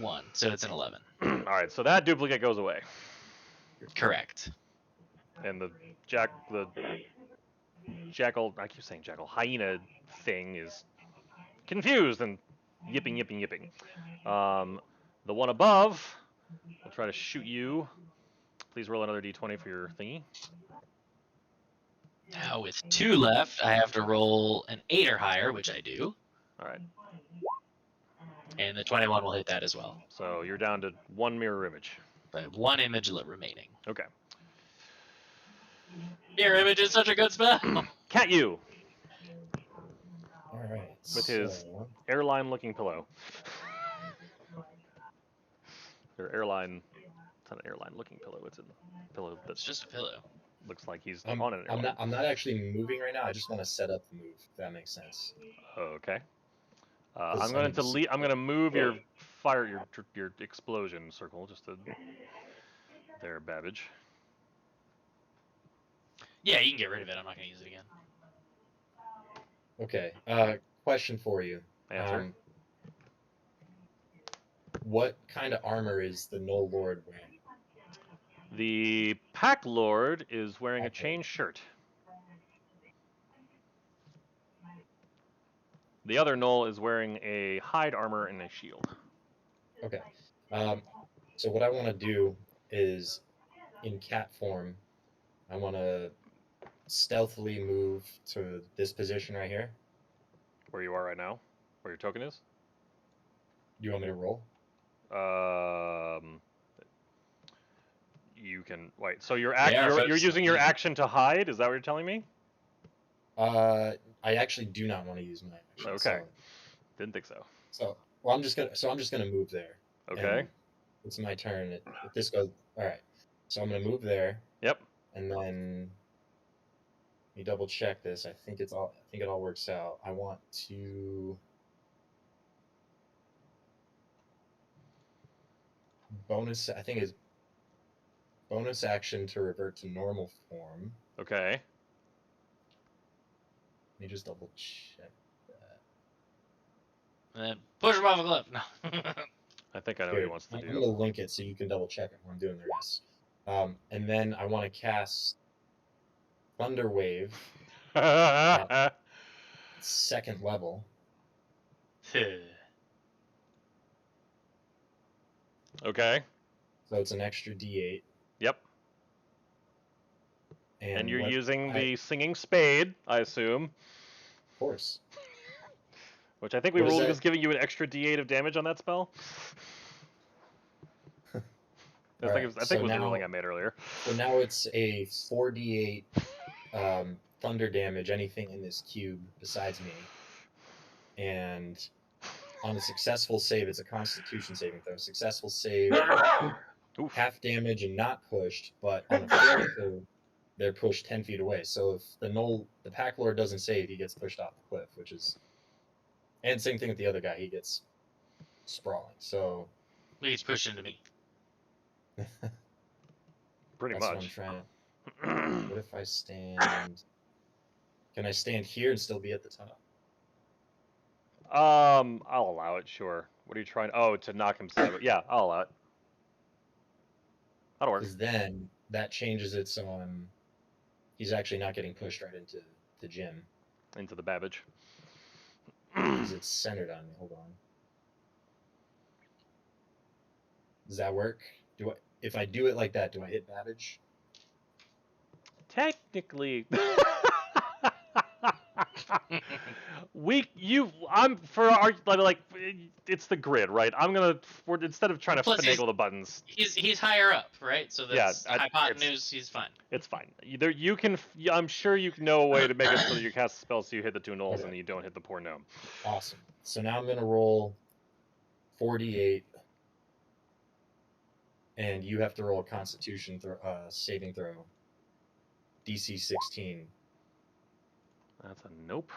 1, so it's an 11. Alright, so that duplicate goes away. Correct. And the jackal, I keep saying jackal, hyena thing is confused and yipping. The one above will try to shoot you. Please roll another d20 for your thingy. Now with 2 left, I have to roll an 8 or higher, which I do. Alright, And the 21 will hit that as well. so you're down to 1 mirror image. I have 1 image remaining. Okay. Mirror image is such a good spell. Cat you, All right. with his airline-looking pillow. Or airline... It's not an airline-looking pillow, it's a pillow It's that just a pillow. looks like he's I'm, on an airline. I'm not actually moving right now. I just want to set up the move. If that makes sense. Okay. This I'm going to sounds- I'm going to move your your explosion circle just to there, Babbage. Yeah, you can get rid of it. I'm not going to use it again. Okay. Question for you. Answer. What kind of armor is the Null Lord wearing? The Pack Lord is wearing a Okay. chain shirt. The other Null is wearing a hide armor and a shield. Okay. So what I want to do is, in cat form, I want to stealthily move to this position right here. Where you are right now? Where your token is? Do you want me to roll? You can wait. So you're They are you're folks. using your action to hide. Is that what you're telling me? I actually do not want to use my action. Okay. Didn't think so. I'm just gonna move there. Okay. And it's my turn. If this goes, all right. So I'm gonna move there, Yep. and then let me double check this. I think it all works out. I want to bonus. I think it's bonus action to revert to normal form. Okay. Let me just double check that. And then push him off a cliff. No. I think I know what he wants to I'm do. gonna link it so you can double check it when I'm doing the rest. And then I want to cast Thunder Wave, second level. Okay. So it's an extra D8. Yep. And you're using the singing spade, I assume. Of course. Which I think we What is ruled that? was giving you an extra D8 of damage on that spell. I think it was the ruling I made earlier. So now it's a 4d8 thunder damage, anything in this cube besides me. And on a successful save, it's a Constitution saving throw. Successful save, Oof. half damage and not pushed, but on a failed save, they're pushed 10 feet away. So if the Pack Lord doesn't save, he gets pushed off the cliff, which is... And same thing with the other guy, he gets sprawling. So... He's pushed into me. Pretty That's what I'm much. trying. What if I stand... Can I stand here and still be at the top? I'll allow it, sure. What are you trying? Oh, to knock him sideways. Yeah, I'll allow it. That'll work. Because then that changes it so he's actually not getting pushed right into the gym. Into the Babbage. Because it's centered on me. Hold on. Does that work? If I do it like that, do I hit Babbage? Technically. I'm for our like it's the grid, right? Instead of trying to Plus finagle the buttons. He's higher up, right? So that's hypotenuse. He's fine. It's fine. You can. I'm sure you know a way to make it so that you cast the spell so you hit the two nulls and you don't hit the poor gnome. Awesome. So now I'm gonna roll 4d8, and you have to roll a Constitution saving throw. DC 16. That's a nope.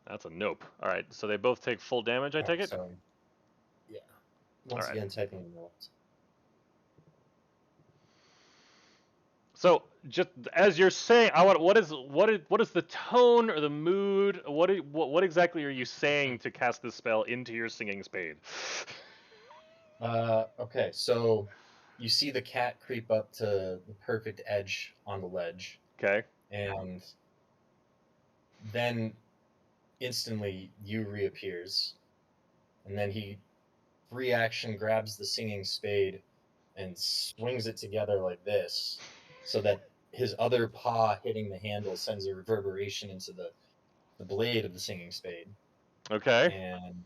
That's a nope. All right, so they both take full damage. I take it. So, yeah. Once again, typing in notes. So just as you're saying, what is the tone or the mood? What exactly are you saying to cast this spell into your singing spade? Okay, so you see the cat creep up to the perfect edge on the ledge. Okay. And then instantly you reappears. And then he free action grabs the singing spade and swings it together like this, so that his other paw hitting the handle sends a reverberation into the blade of the singing spade. Okay. And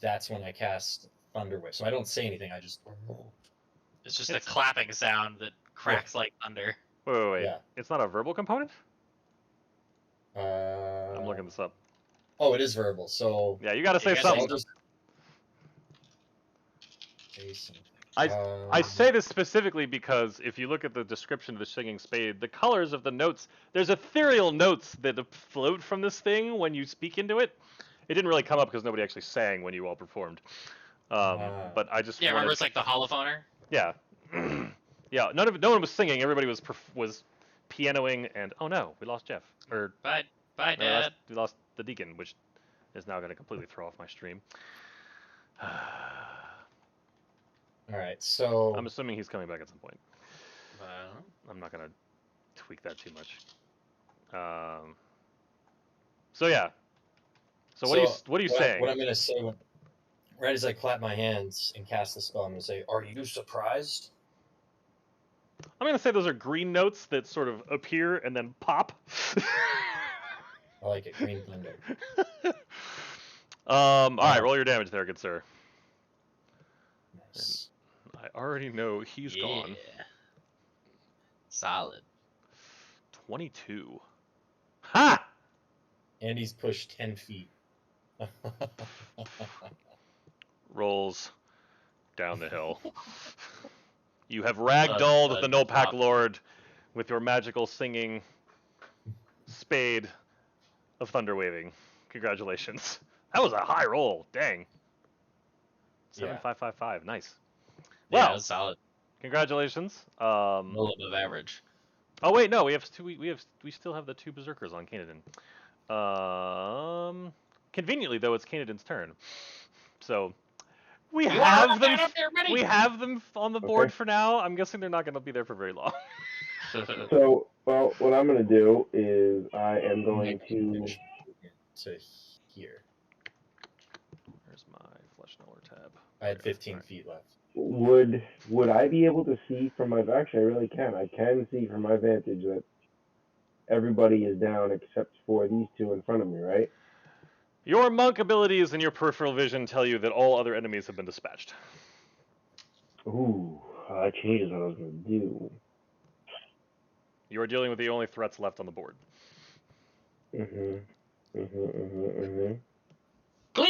that's when I cast Thunder Wave. So I don't say anything, I just... It's just a clapping sound that cracks like thunder. Wait. Yeah. It's not a verbal component? I'm looking this up. Oh, it is verbal, so... Yeah, you gotta say gotta something. Say something. I say this specifically because if you look at the description of the singing spade, the colors of the notes, there's ethereal notes that float from this thing when you speak into it. It didn't really come up because nobody actually sang when you all performed. But I just remember it's like the holophoner. Yeah, yeah. No one was singing. Everybody was pianoing, and oh no, we lost Jeff. Bye Bye, No, Dad. we lost the Deacon, which is now going to completely throw off my stream. All right, so I'm assuming he's coming back at some point. Well, I'm not going to tweak that too much. So yeah. So what are you saying? What I'm gonna say right as I clap my hands and cast the spell, I'm gonna say, "Are you surprised?" I'm going to say those are green notes that sort of appear and then pop. I like it. Green thunder. All right, roll your damage there, good sir. Nice. I already know he's gone. Solid. 22. Ha! And he's pushed 10 feet. Rolls down the hill. You have ragdolled the No-Pack Lord with your magical singing spade of thunder waving. Congratulations. That was a high roll. Dang. 7,555. Nice. Yeah, Well, that's solid. congratulations. Well above average. Oh wait, no, we still have the 2 berserkers on Canaan. Conveniently though, it's Canaan's turn. So we have them on the board for now. I'm guessing they're not going to be there for very long. So, well, what I'm going to do is I am going to. Here. Where's my flesh knoller tab? I had 15 feet left. Would I be able to see from my actually I really can. I can see from my vantage that everybody is down except for these 2 in front of me, right? Your monk abilities and your peripheral vision tell you that all other enemies have been dispatched. Ooh, that changes what I was going to do. You are dealing with the only threats left on the board. Clean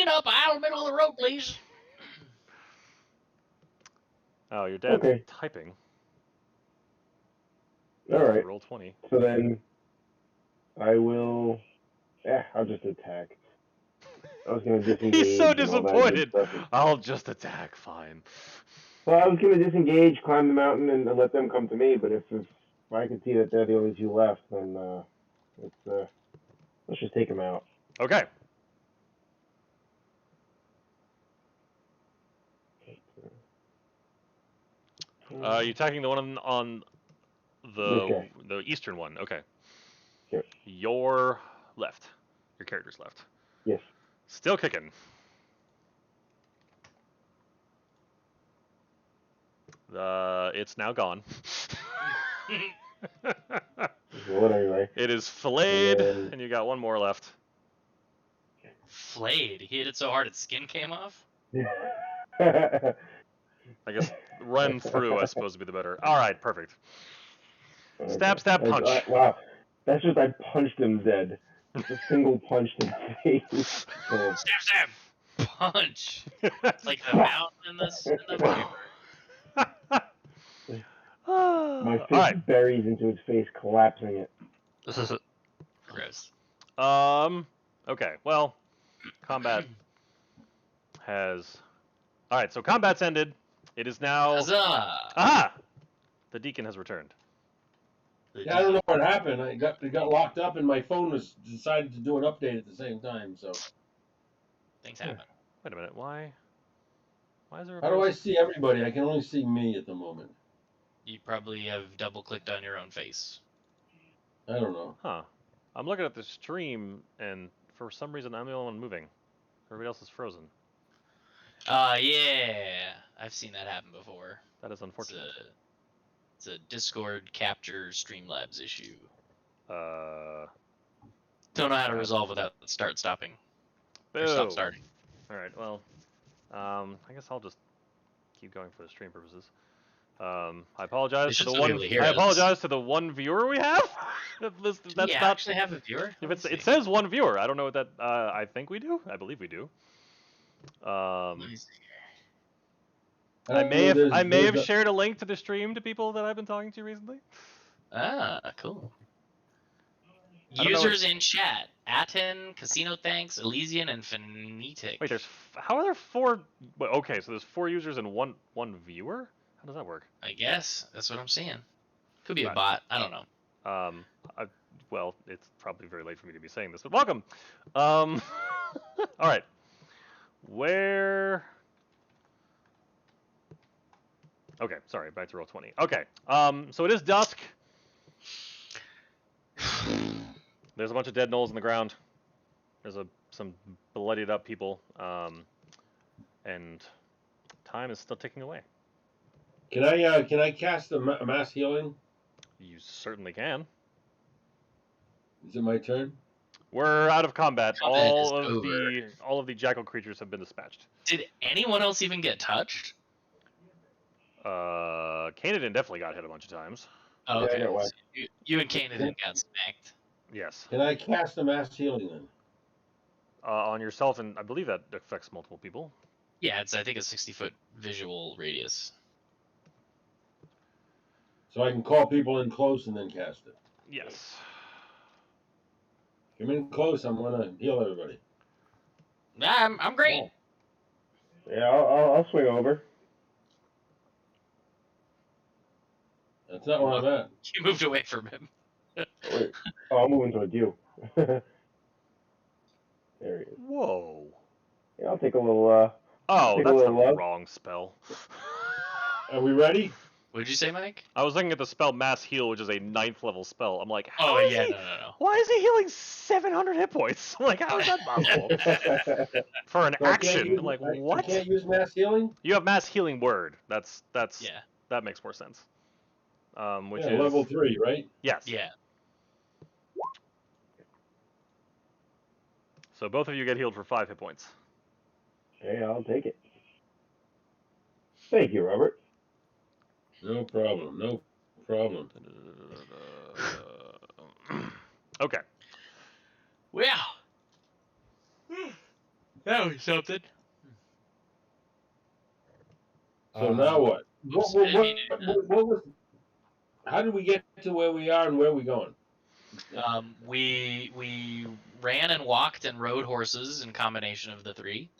up aisle middle of the road, please. Oh, your dad's typing. All right. Roll 20. So then I will. I'll just attack. I was going to disengage. He's so and all that good disappointed. stuff. I'll just attack. Fine. Well, I was going to disengage, climb the mountain, and let them come to me. But if I could see that they're the only 2 left, then let's just take them out. Okay. You're attacking the one on the eastern one. Okay. Yep. Your left. Your character's left. Yes. Still kicking. It's now gone. Well, anyway. It is filleted, and you got 1 more left. Flayed. He hit it so hard its skin came off? I guess run through, I suppose, would be the better. All right, perfect. Okay. Stab, punch. Wow. That's just, I punched him dead. Just a single punch to the face. Stab, stab! Punch! It's like the mountain in the paper. My fist buries into his face, collapsing it. Gross. Okay, well, combat has... Alright, so combat's ended. It is now... Huzzah! Ah! The Deacon has returned. Yeah, I don't know what happened. It got locked up, and my phone was decided to do an update at the same time. So things happen. Wait a minute, why is there? How do I see everybody? I can only see me at the moment. You probably have double-clicked on your own face. I don't know. Huh? I'm looking at the stream, and for some reason, I'm the only one moving. Everybody else is frozen. Yeah, I've seen that happen before. That is unfortunate. It's a Discord capture Streamlabs issue. Don't know how to resolve without stopping. Or stop starting. All right. Well, I guess I'll just keep going for the stream purposes. I apologize to the one. I apologize to the 1 viewer we have. That's Do we actually have a viewer? If it says 1 viewer, I don't know what that. I think we do. I believe we do. I may have shared a link to the stream to people that I've been talking to recently. Ah, cool. Users in chat: Aten, Casino Thanks, Elysian, and Phonetic. Wait, how are there 4? Okay, so there's 4 users and one viewer. How does that work? I guess that's what I'm seeing. Could be a bot. I don't know. well, it's probably very late for me to be saying this, but welcome. All right. Where? Okay, sorry, back to roll 20. Okay, so it is dusk. There's a bunch of dead gnolls in the ground. There's some bloodied up people, and time is still ticking away. Can I cast a mass healing? You certainly can. Is it my turn? We're out of combat. Combat is All of the jackal creatures have been dispatched. Did anyone else even get touched? Kanadin definitely got hit a bunch of times. Oh, Yeah, I okay. got one. So you and Kanadin got smacked. Yes. Can I cast a mass healing then? On yourself, and I believe that affects multiple people. Yeah, it's I think a 60-foot visual radius. So I can call people in close and then cast it. Yes. Come in close. I'm gonna heal everybody. Nah, I'm great. Yeah, I'll swing over. That's not where I'm at. You moved away from him. Wait. Oh, I'm moving towards you. There he is. Whoa. Yeah, I'll take a little. Oh, Take a that's the little love. wrong spell. Are we ready? What'd you say, Mike? I was looking at the spell Mass Heal, which is a 9th level spell. I'm like, Oh how is yeah, he? no. Why is he healing 700 hit points? I'm like, how is that possible? For an So I can't action? use- I'm like, I what? can't use mass healing. You have Mass Healing Word. That's Yeah, that makes more sense. Which Yeah, is level 3, right? yes. yeah. So both of you get healed for 5 hit points. Hey, I'll take it. Thank you, Robert. No problem. No problem. Okay. Well, that was something. So now what? Oops, I didn't mean to What was? How did we get to where we are and where are we going? We ran and walked and rode horses in combination of the three.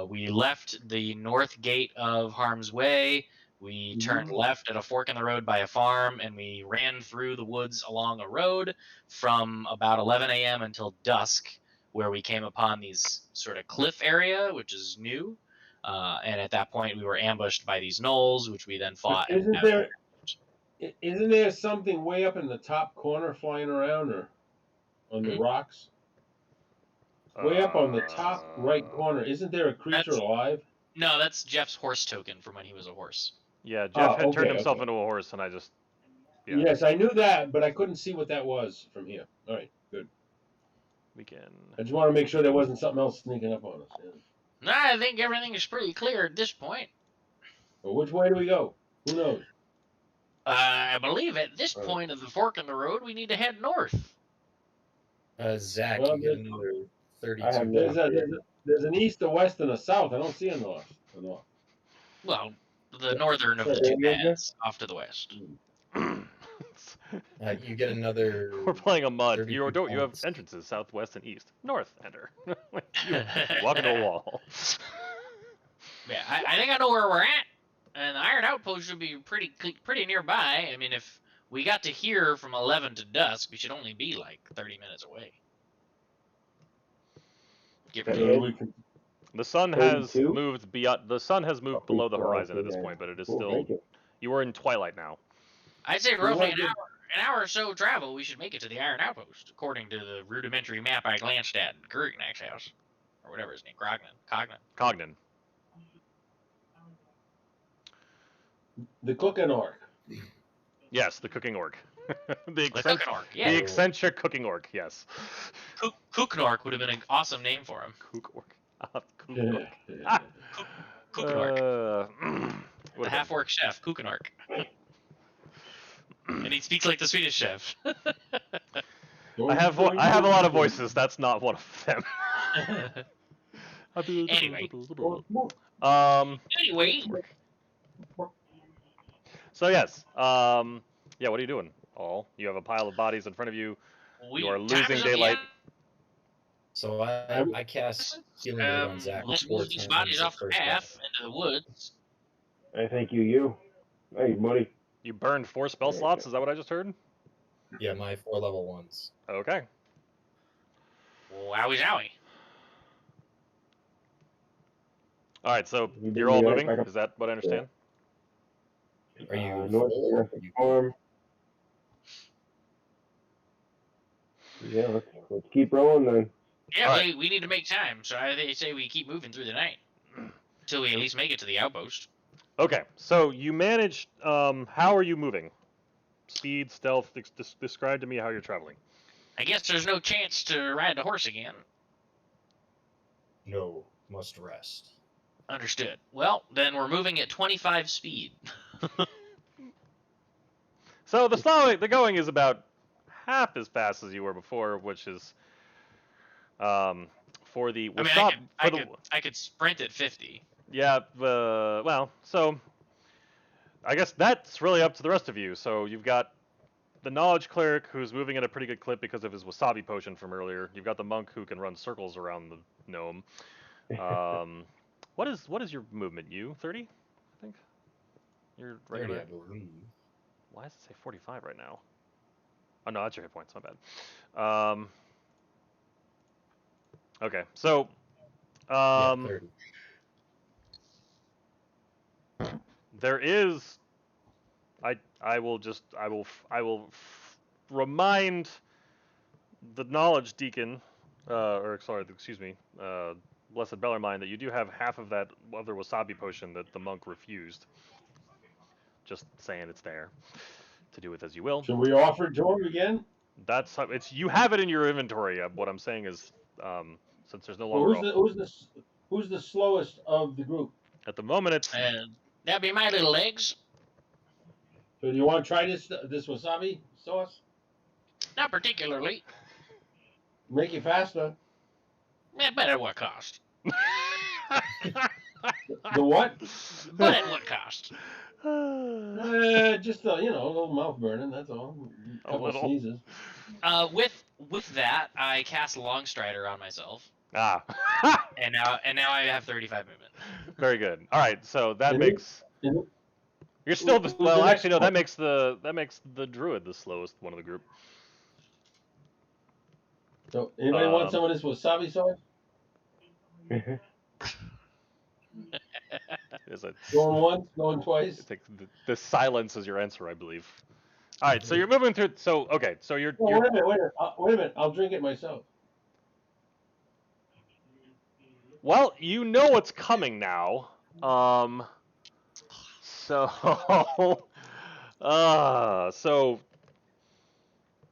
We left the north gate of Harm's Way. We turned left at a fork in the road by a farm, and we ran through the woods along a road from about 11 a.m. until dusk, where we came upon these sort of cliff area, which is new. And at that point, we were ambushed by these gnolls, which we then fought. Isn't there something way up in the top corner flying around or on the rocks? Way up on the top right corner, isn't there a creature alive? No, that's Jeff's horse token from when he was a horse. Yeah, Jeff had turned okay, himself okay. into a horse, and I just Yes, I knew that, but I couldn't see what that was from here. All right, good. we can. I just want to make sure there wasn't something else sneaking up on us. Yeah. I think everything is pretty clear at this point. Well, which way do we go? Who knows? I believe at this point of the fork in the road, we need to head north. Zach, Well, you get another I have 32. There's an east, a west, and a south. I don't see a north. Well, the northern of the Sorry, two what was that? paths off to the west. You get another. We're playing a mud. 32 You have points. entrances south, west, and east. North, enter. You walk into a wall. Yeah, I think I know where we're at, and the Iron Outpost should be pretty nearby. I mean, if we got to here from 11 to dusk, we should only be like 30 minutes away. Give or take. The sun has 32? moved beyond. The sun has moved below the horizon at this Okay, point, but it is Cool, still. thank you. You are in twilight now. I'd say roughly an hour or so travel, we should make it to the Iron Outpost, according to the rudimentary map I glanced at in Kurganak's house, or whatever his name, Cognan. The cooking orc. Yes, the cooking orc. The cooking orc, yeah. The eccentric cooking orc. Yes. Kooknork would have been an awesome name for him. Cook orc. Cook orc. Kooknork. The half-orc chef, Kooknork. And he speaks like the Swedish chef. I have a lot of voices. That's not one of them. Anyway. Anyway. So yes. Yeah. What are you doing? All you have a pile of bodies in front of you. You are losing daylight. So I cast healing word on Zach. Let's 4 move these times bodies the off the first path battle. into the woods. I thank you. Hey, buddy. You burned 4 spell slots. Is that what I just heard? Yeah, my 4 level ones. Okay. Wowie zowie. All right, so You you're bring all me right moving? back up. Is that what I understand? Are you North full? Progressive Farm. Yeah, let's keep rolling then. Yeah, All right. we need to make time, so I say we keep moving through the night until we at least make it to the outpost. Okay, so you manage. How are you moving? Speed, stealth. Describe to me how you're traveling. I guess there's no chance to ride the horse again. No, must rest. Understood. Well, then we're moving at 25 speed. So the going is about half as fast as you were before, which is for the I mean, I could sprint at 50. yeah. Well, so I guess that's really up to the rest of you. So you've got the knowledge cleric who's moving at a pretty good clip because of his wasabi potion from earlier. You've got the monk who can run circles around the gnome. What is your movement? You 30? I think. You're 30, regular. I believe. Why does it say 45 right now? Oh no, that's your hit points. My bad. Okay, so Yeah, 30. there is. I will remind the knowledge deacon, or sorry, excuse me, blessed Bellarmine, that you do have half of that other wasabi potion that the monk refused. Just saying, it's there. To do with as you will. Should we offer it to him again? That's it's you have it in your inventory. What I'm saying is, since there's no Well, longer who's the slowest of the group? at the moment, it's That'd be my little legs. So do you want to try this wasabi sauce? Not particularly. Make it faster. But at what cost? The what? But at what cost? Just a little mouth burning. That's all. A Couple little. sneezes. With that, I cast Longstrider on myself, Ah, and now I have 35 movement. very good. All right, so that And makes and you're still who's well. the next Actually, no, one? that makes the druid the slowest one of the group. So anybody want Um, some of this wasabi sauce? Is it? Going once, going twice. It takes the silence as your answer, I believe. All right, so you're moving through. So okay, so you're Oh, wait a minute, wait a minute. I'll drink it myself. well, you know what's coming now. So so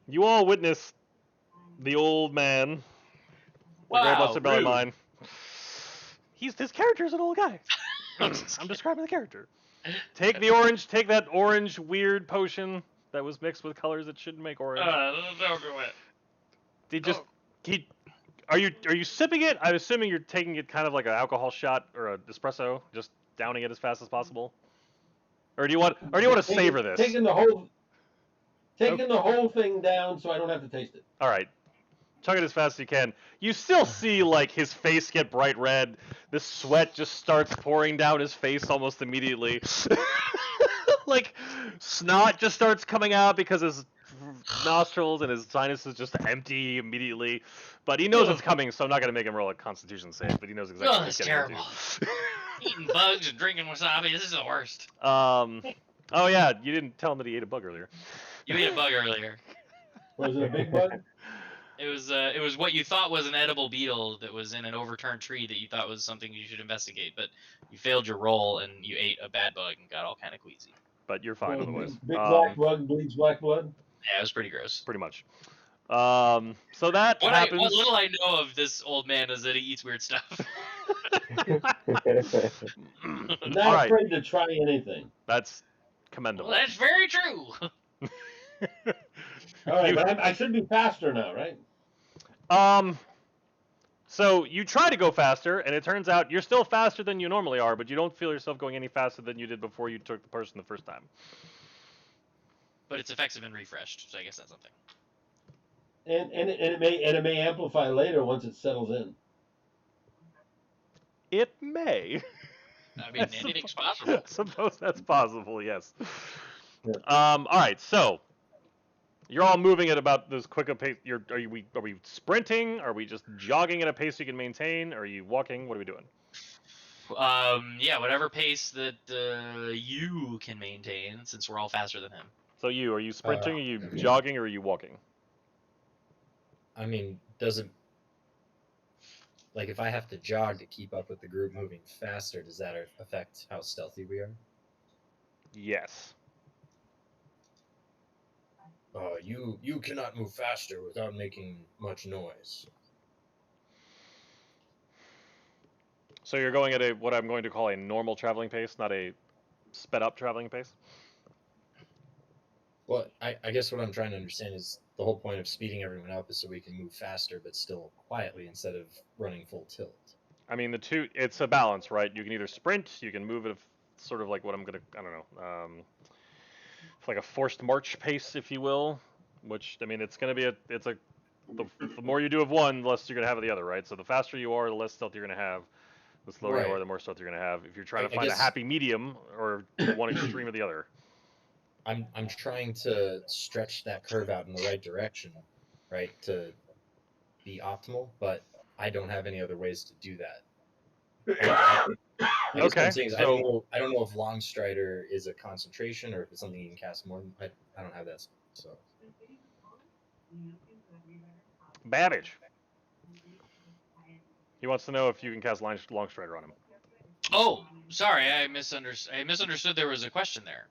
you all witnessed the old man, the Great Wow, Blessed Belly rude. Mine. His character's an old guy. I'm describing the character. Take that orange weird potion that was mixed with colors that shouldn't make orange. Don't do it. Are you sipping it? I'm assuming you're taking it kind of like an alcohol shot or an espresso, just downing it as fast as possible. Or do you want to savor this? Taking the whole thing down so I don't have to taste it. All right. Chug it as fast as you can. You still see like his face get bright red. The sweat just starts pouring down his face almost immediately. Like snot just starts coming out because his nostrils and his sinuses just empty immediately. But he knows it's coming, so I'm not gonna make him roll a Constitution save. But he knows exactly Oh, what that's he's getting terrible. into. Eating bugs and drinking wasabi. This is the worst. Oh yeah, you didn't tell him that he ate a bug earlier. You ate a bug earlier. Was it a big bug? It was what you thought was an edible beetle that was in an overturned tree that you thought was something you should investigate, but you failed your roll and you ate a bad bug and got all kind of queasy. But you're fine otherwise. Big black bug bleeds black blood. Yeah, it was pretty gross. Pretty much. So that happens. What little I know of this old man is that he eats weird stuff. Not All right. afraid to try anything. That's commendable. Well, that's very true. All right, but I should be faster now, right? So you try to go faster, and it turns out you're still faster than you normally are, but you don't feel yourself going any faster than you did before you took the person the first time. But it's effective and refreshed, so I guess that's something. And it may amplify later once it settles in. It may. I mean, anything's possible. I suppose that's possible, yes. Yeah. All right, so You're all moving at about this quick a pace. Are we sprinting? Are we just jogging at a pace you can maintain? Are you walking? What are we doing? Yeah, whatever pace that you can maintain, since we're all faster than him. So are you sprinting? Are you jogging? Or are you walking? I mean, doesn't like if I have to jog to keep up with the group moving faster, does that affect how stealthy we are? Yes. You cannot move faster without making much noise. So you're going at what I'm going to call a normal traveling pace, not a sped up traveling pace. Well, I guess what I'm trying to understand is the whole point of speeding everyone up is so we can move faster but still quietly instead of running full tilt. I mean, it's a balance, right? You can either sprint, you can move at sort of like what I don't know, like a forced march pace, if you will. Which, I mean, it's going to be the more you do of one, the less you're going to have of the other, right? So the faster you are, the less stealth you're going to have. The slower you are, the more stealth you're going to have. If you're trying to find a happy medium or one extreme or the other. I'm trying to stretch that curve out in the right direction, right, to be optimal, but I don't have any other ways to do that. Okay, I don't know if Long Strider is a concentration or if it's something you can cast more than. I don't have that, so. Babbage. He wants to know if you can cast Long Strider on him. Oh, sorry, I misunderstood. There was a question there.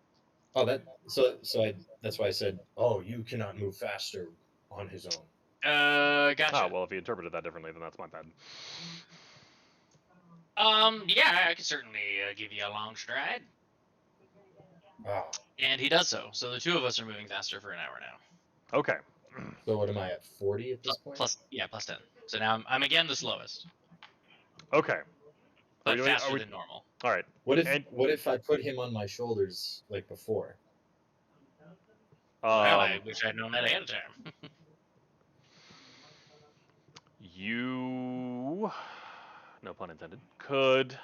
Oh, that's why I said, oh, you cannot move faster on his own. Gotcha. Oh, well, if he interpreted that differently, then that's my bad. Yeah, I can certainly give you a long stride. Wow. And he does so. So the two of us are moving faster for an hour now. Okay. So what am I at, 40 at this point? Plus 10. So now I'm again the slowest, Okay. but faster than normal. All right. What if I put him on my shoulders like before? Well, I wish I'd known that ahead of time. You, no pun intended, could.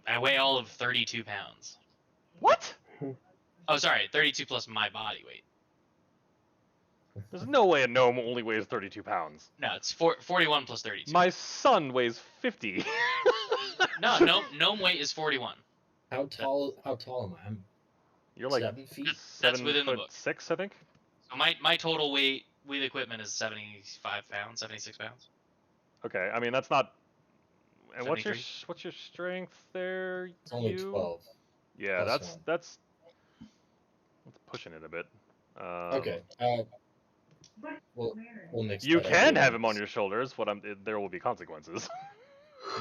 I weigh all of 32 pounds. What? Oh, sorry, 32 plus my body weight. There's no way a gnome only weighs 32 pounds. No, it's 41 plus 32. My son weighs 50. No, gnome weight is 41. How tall am I? You're like 7 feet? That's within the book. 6, I think. So my total weight with equipment is 75 pounds, 76 pounds. Okay, I mean that's not. And what's 73? your strength there? It's only 12. Yeah, Plus that's pushing it a bit. Okay. We'll nix You that can idea. have him on your shoulders. There will be consequences.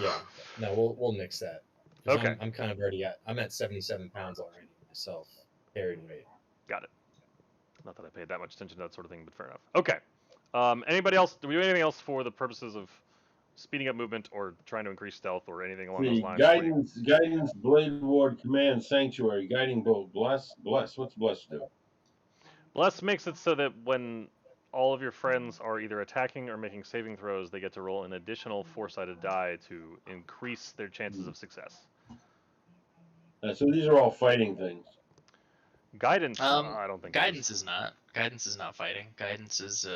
Yeah. No, we'll nix that. 'Cause Okay. I'm kind of already I'm at 77 pounds already myself, carrying weight. Got it. Not that I paid that much attention to that sort of thing, but fair enough. Okay. Anybody else? Do we do anything else for the purposes of speeding up movement or trying to increase stealth or anything along those lines? Guidance, Blade Ward, Command, Sanctuary, Guiding Bolt, Bless. What's Bless do? Bless makes it so that when all of your friends are either attacking or making saving throws, they get to roll an additional 4-sided die to increase their chances of success. So these are all fighting things. Guidance, I don't think. Guidance is not. Guidance is not fighting. Guidance is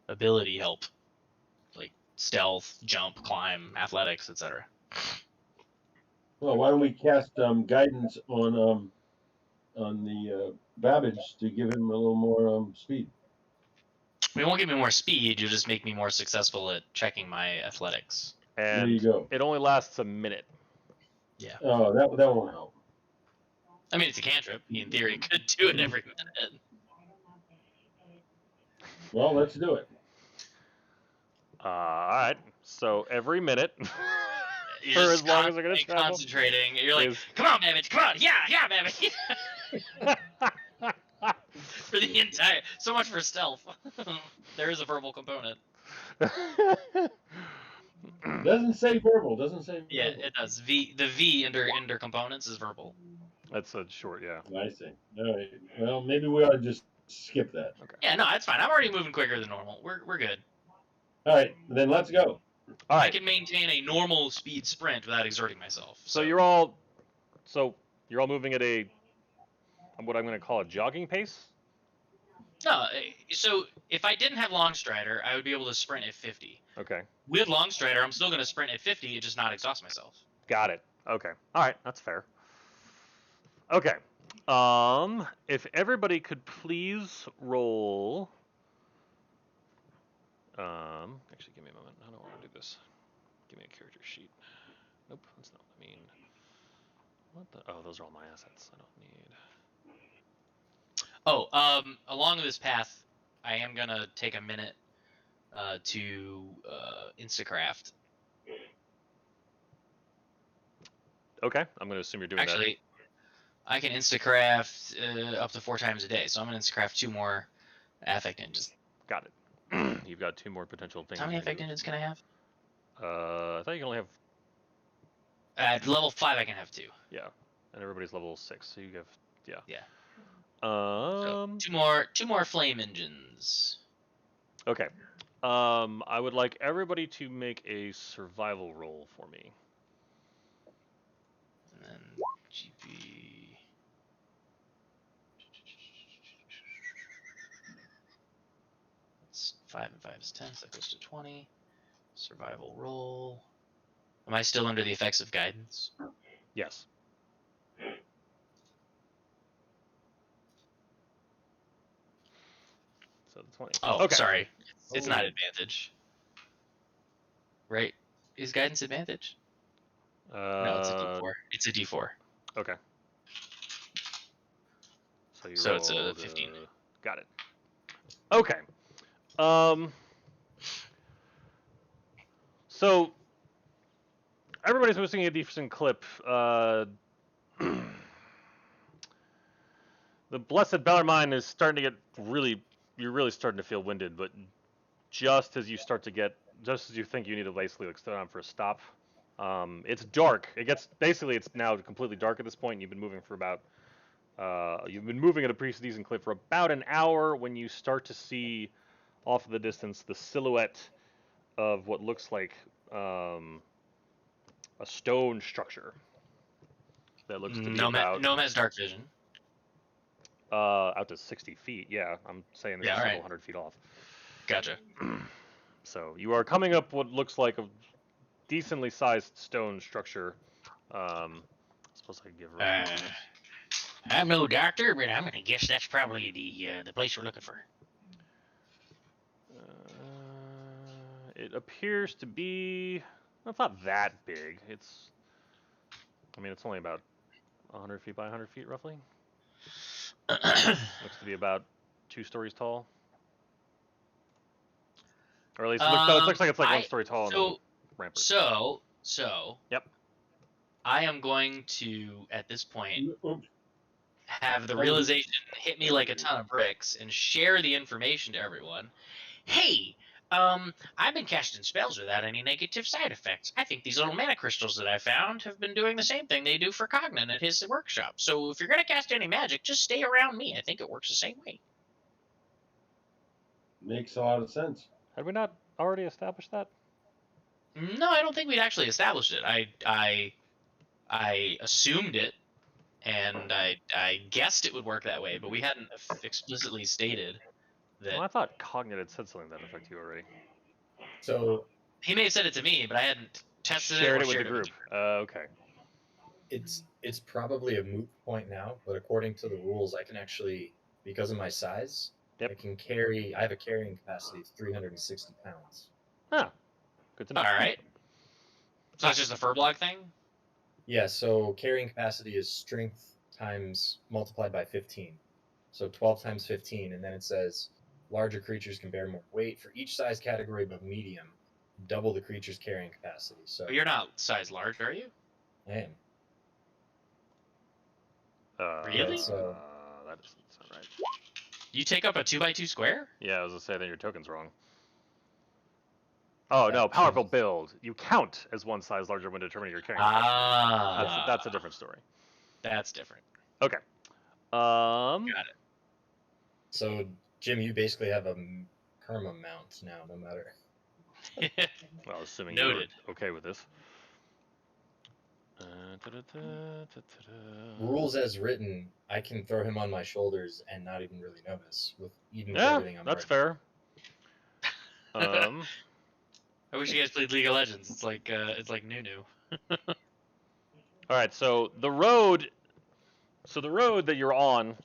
ability help, like stealth, jump, climb, athletics, etc. Well, why don't we cast Guidance on the Babbage to give him a little more speed? It won't give me more speed. You'll just make me more successful at checking my athletics. And there you go. It only lasts a minute. Yeah. Oh, that won't help. I mean, it's a cantrip. He, in theory, could do it every minute. Well, let's do it. All right. So every minute, You're for just as long as they're gonna travel, concentrating. You're like, come on, Babbage, come on, yeah, Babbage. For the entire, so much for stealth. There is a verbal component. Doesn't say verbal. Doesn't say. Verbal. Yeah, it does. The V under components is verbal. That's a short, yeah. I see. All right. Well, maybe we ought to just skip that. Okay. Yeah, no, that's fine. I'm already moving quicker than normal. We're good. All right, then let's go. All right. I can maintain a normal speed sprint without exerting myself. So you're all moving at what I'm going to call a jogging pace. No, so if I didn't have Long Strider, I would be able to sprint at 50. Okay. With Long Strider, I'm still going to sprint at 50 and just not exhaust myself. Got it. Okay. All right. That's fair. Okay. If everybody could please roll. Actually, give me a moment. I don't want to do this. Give me a character sheet. Nope, that's not what I mean. What the? Oh, those are all my assets. I don't need. Oh, along this path, I am going to take a minute to Instacraft. Okay, I'm going to assume you're doing Actually, I can Instacraft up to 4 times a day, so I'm going to Instacraft 2 more Affect Ninjas. that. Got it. You've got 2 more potential things. How many you can Affect do. Ninjas can I have? I thought you can only have. At level 5, I can have 2. Yeah, and everybody's level 6, so you have. Yeah. Yeah. So 2 more Flame Engines. Okay. I would like everybody to make a survival roll for me. And then GP. That's 5 and 5 is 10, so that goes to 20. Survival roll. Am I still under the effects of guidance? Yes. So the 20. Oh, Okay. sorry. It's not Oh. advantage. Right? Is guidance advantage? No, it's a Uh, D4. It's a D4. okay. So you So it's a rolled, 15. Got it. Okay. So everybody's listening to a decent clip. The blessed Bellarmine is starting to get really. You're really starting to feel winded, but just as you start to get, just as you think you need to basically like sit down for a stop, it's dark. It gets basically it's now completely dark at this point. You've been moving for about. You've been moving at a pretty decent clip for about an hour when you start to see off in the distance the silhouette of what looks like a stone structure that looks to be about Gnome has dark vision. out to 60 feet. Yeah, I'm saying this Yeah, is all several right. hundred feet off. Gotcha. So you are coming up what looks like a decently sized stone structure. I suppose I could give. I'm no doctor, but I'm gonna guess that's probably the place we're looking for. It appears to be. It's not that big. It's. I mean, it's only about 100 feet by 100 feet, roughly. Looks to be about 2 stories tall. Or at least it looks like it's like 1 story tall and then rampart. So. Yep. I am going to, at this point, Oops. have the realization hit me like a ton of bricks and share the information to everyone. Hey, I've been casting spells without any negative side effects. I think these little mana crystals that I found have been doing the same thing they do for Cognan at his workshop. So if you're gonna cast any magic, just stay around me. I think it works the same way. Makes a lot of sense. Had we not already established that? No, I don't think we'd actually established it. I assumed it, and I guessed it would work that way, but we hadn't explicitly stated that. Well, I thought Cognate had said something to that effect to you already. So He may have said it to me, but I hadn't tested Shared it or it with the shared group. you. Okay. it's probably a moot point now, but according to the rules, I can actually, because of my size, Yep. I have a carrying capacity of 360 pounds. Huh. Good to know. All right. So it's just a furblog thing? Yeah, so carrying capacity is strength times multiplied by 15. So 12 times 15, and then it says larger creatures can bear more weight. For each size category above medium, double the creature's carrying capacity. So But you're not size large, are you? I am. Really? So That doesn't sound right. You take up a 2x2 square? Yeah, I was gonna say that your token's wrong. Oh That no, powerful changes. build. You count as 1 size larger when determining your carrying capacity. That's a different story. That's different. Okay. Got it. So Jim, you basically have a perma mount now, no matter. Well, assuming Noted. you're okay with this. Rules as written, I can throw him on my shoulders and not even really notice, with Yeah, everything I'm that's already. fair. I wish you guys played League of Legends. It's like Nunu. All right, so the road that you're on,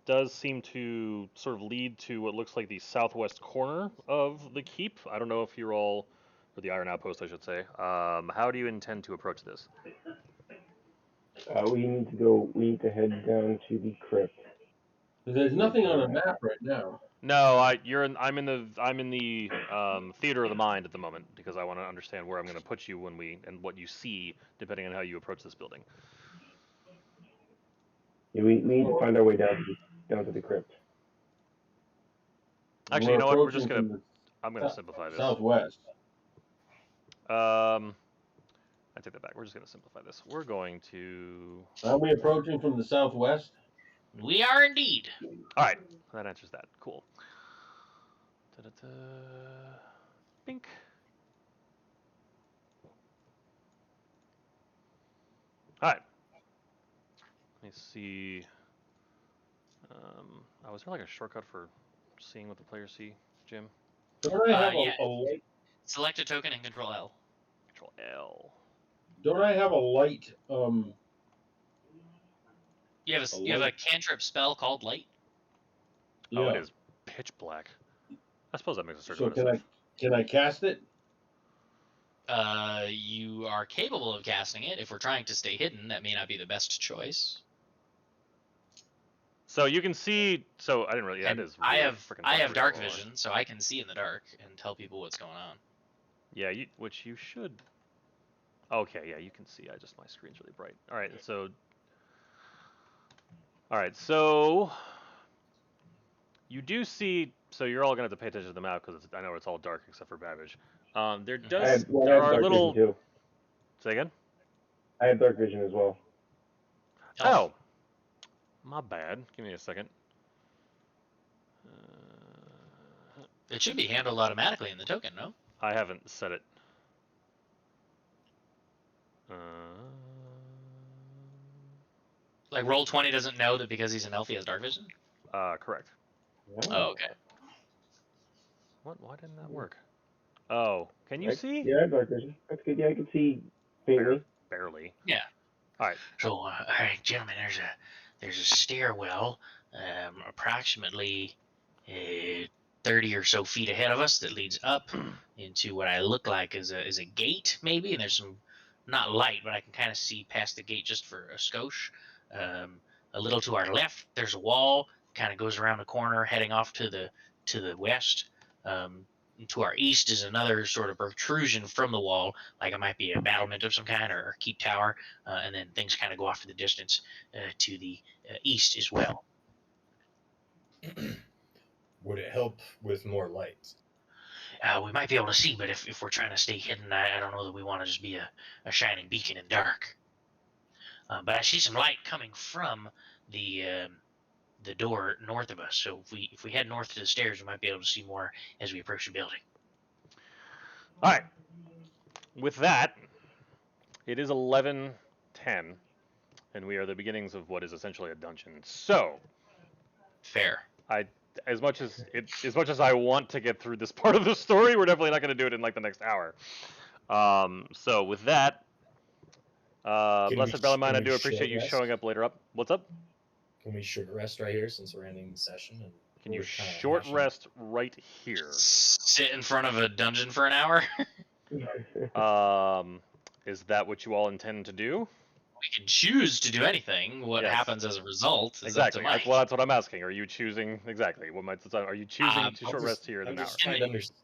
does seem to sort of lead to what looks like the southwest corner of the keep. I don't know if you're all, or the Iron Outpost, I should say. How do you intend to approach this? We need to head down to the crypt. There's nothing on a map right now. No, I'm in the theater of the mind at the moment because I want to understand where I'm going to put you and what you see depending on how you approach this building. Yeah, we need to find our way down to the crypt. Actually, We're you know what? approaching I'm gonna simplify this. southwest. I take that back. We're just gonna simplify this. We're going to. Are we approaching from the southwest? We are indeed. All right, that answers that. Cool. Da-da-da. Bink. All right. Let me see. Was there like a shortcut for seeing what the players see, Jim? Don't I have Yeah. a light? Select a token and Control L. Control L. Don't I have a light? You have a cantrip spell called Light. Yeah. Oh, it is pitch black. I suppose that makes a certain So amount of sense. can I cast it? You are capable of casting it. If we're trying to stay hidden, that may not be the best choice. So you can see. So I didn't really. That And is. Really I have dark where you are. vision, so I can see in the dark and tell people what's going on. Yeah, which you should. Okay, yeah, you can see. My screen's really bright. All right, so. All right, so. You do see. So you're all gonna have to pay attention to the map because I know it's all dark except for Babbage. There Mhm. I have there are dark little. vision too. Say again. I have dark vision as well. Oh, my bad. Give me a second. It should be handled automatically in the token, no? I haven't set it. Like Roll20 doesn't know that because he's an elf he has dark vision? Correct. Oh, okay. What? Why didn't that work? Oh, can you see? Yeah, I have dark vision. That's good. Yeah, I can see faintly. Barely. Yeah. All right. So, all right, gentlemen, there's a stairwell, approximately 30 or so feet ahead of us that leads up into what I look like is a gate, maybe. And there's some, not light, but I can kind of see past the gate just for a skosh. A little to our left, there's a wall, kind of goes around the corner, heading off to the west. To our east is another sort of protrusion from the wall, like it might be a battlement of some kind or a keep tower, and then things kind of go off to the distance to the east as well. Would it help with more light? We might be able to see, but if we're trying to stay hidden, I don't know that we want to just be a shining beacon in dark. But I see some light coming from the door north of us. So if we head north to the stairs, we might be able to see more as we approach the building. All right. With that, it is 11:10, and we are the beginnings of what is essentially a dungeon. So, Fair. as much as I want to get through this part of the story, we're definitely not going to do it in like the next hour. So with that, Blessed Bellarmine, I do appreciate you showing up later. What's up? Can we short rest right here since we're ending the session? And Can you we're kinda short hashing- rest right here? Sit in front of a dungeon for an hour. Is that what you all intend to do? We can choose to do anything. What Yes. happens as a result is Exactly. up to Mike. That's what I'm asking. Are you choosing exactly? Are you choosing to I'll short just- rest here in I'm an hour? just trying to understand.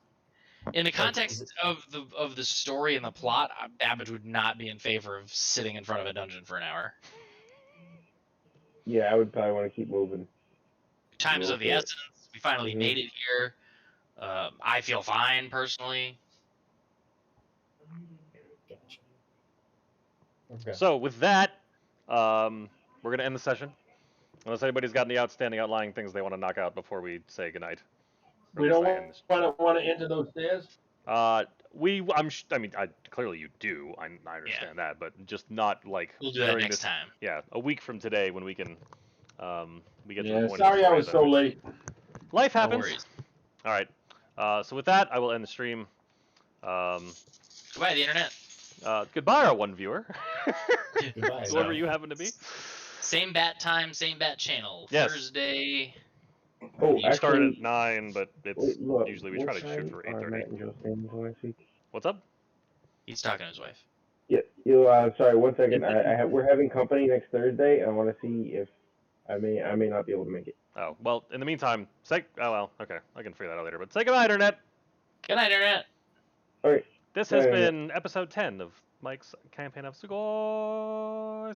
In the Like, context is of the story and the plot, Babbage would not be in favor of sitting in front of a dungeon for an hour. Yeah, I would probably want to keep moving. Time is of the Okay. essence. We finally made it here. I feel fine personally. Gotcha. Okay. So with that, we're gonna end the session. Unless anybody's got any outstanding outlying things they want to knock out before we say goodnight. We don't want to enter those stairs. Clearly you do. I understand that, but just not like We'll do that during next this. time. Yeah, a week from today when we can, we get to the Yeah, point of the sorry I story. was so late. Life No happens. worries. All right. So with that, I will end the stream. Goodbye, the internet. Goodbye, our one viewer. Goodbye. Whoever you happen to be. Same bat time, same bat channel. Yes. Thursday. Oh, You start actually, at 9, but it's wait, look, usually we what try to shoot time for are 8:30. Matt and Joe staying for next week? What's up? He's talking to his wife. Yeah, sorry, 1 second. We're having company next Thursday. I want to see if I may not be able to make it. Oh, well, in the meantime, oh well, okay, I can figure that out later. But say goodbye, internet. Good night, internet. All right. This has been episode 10 of Mike's campaign of Sugoi.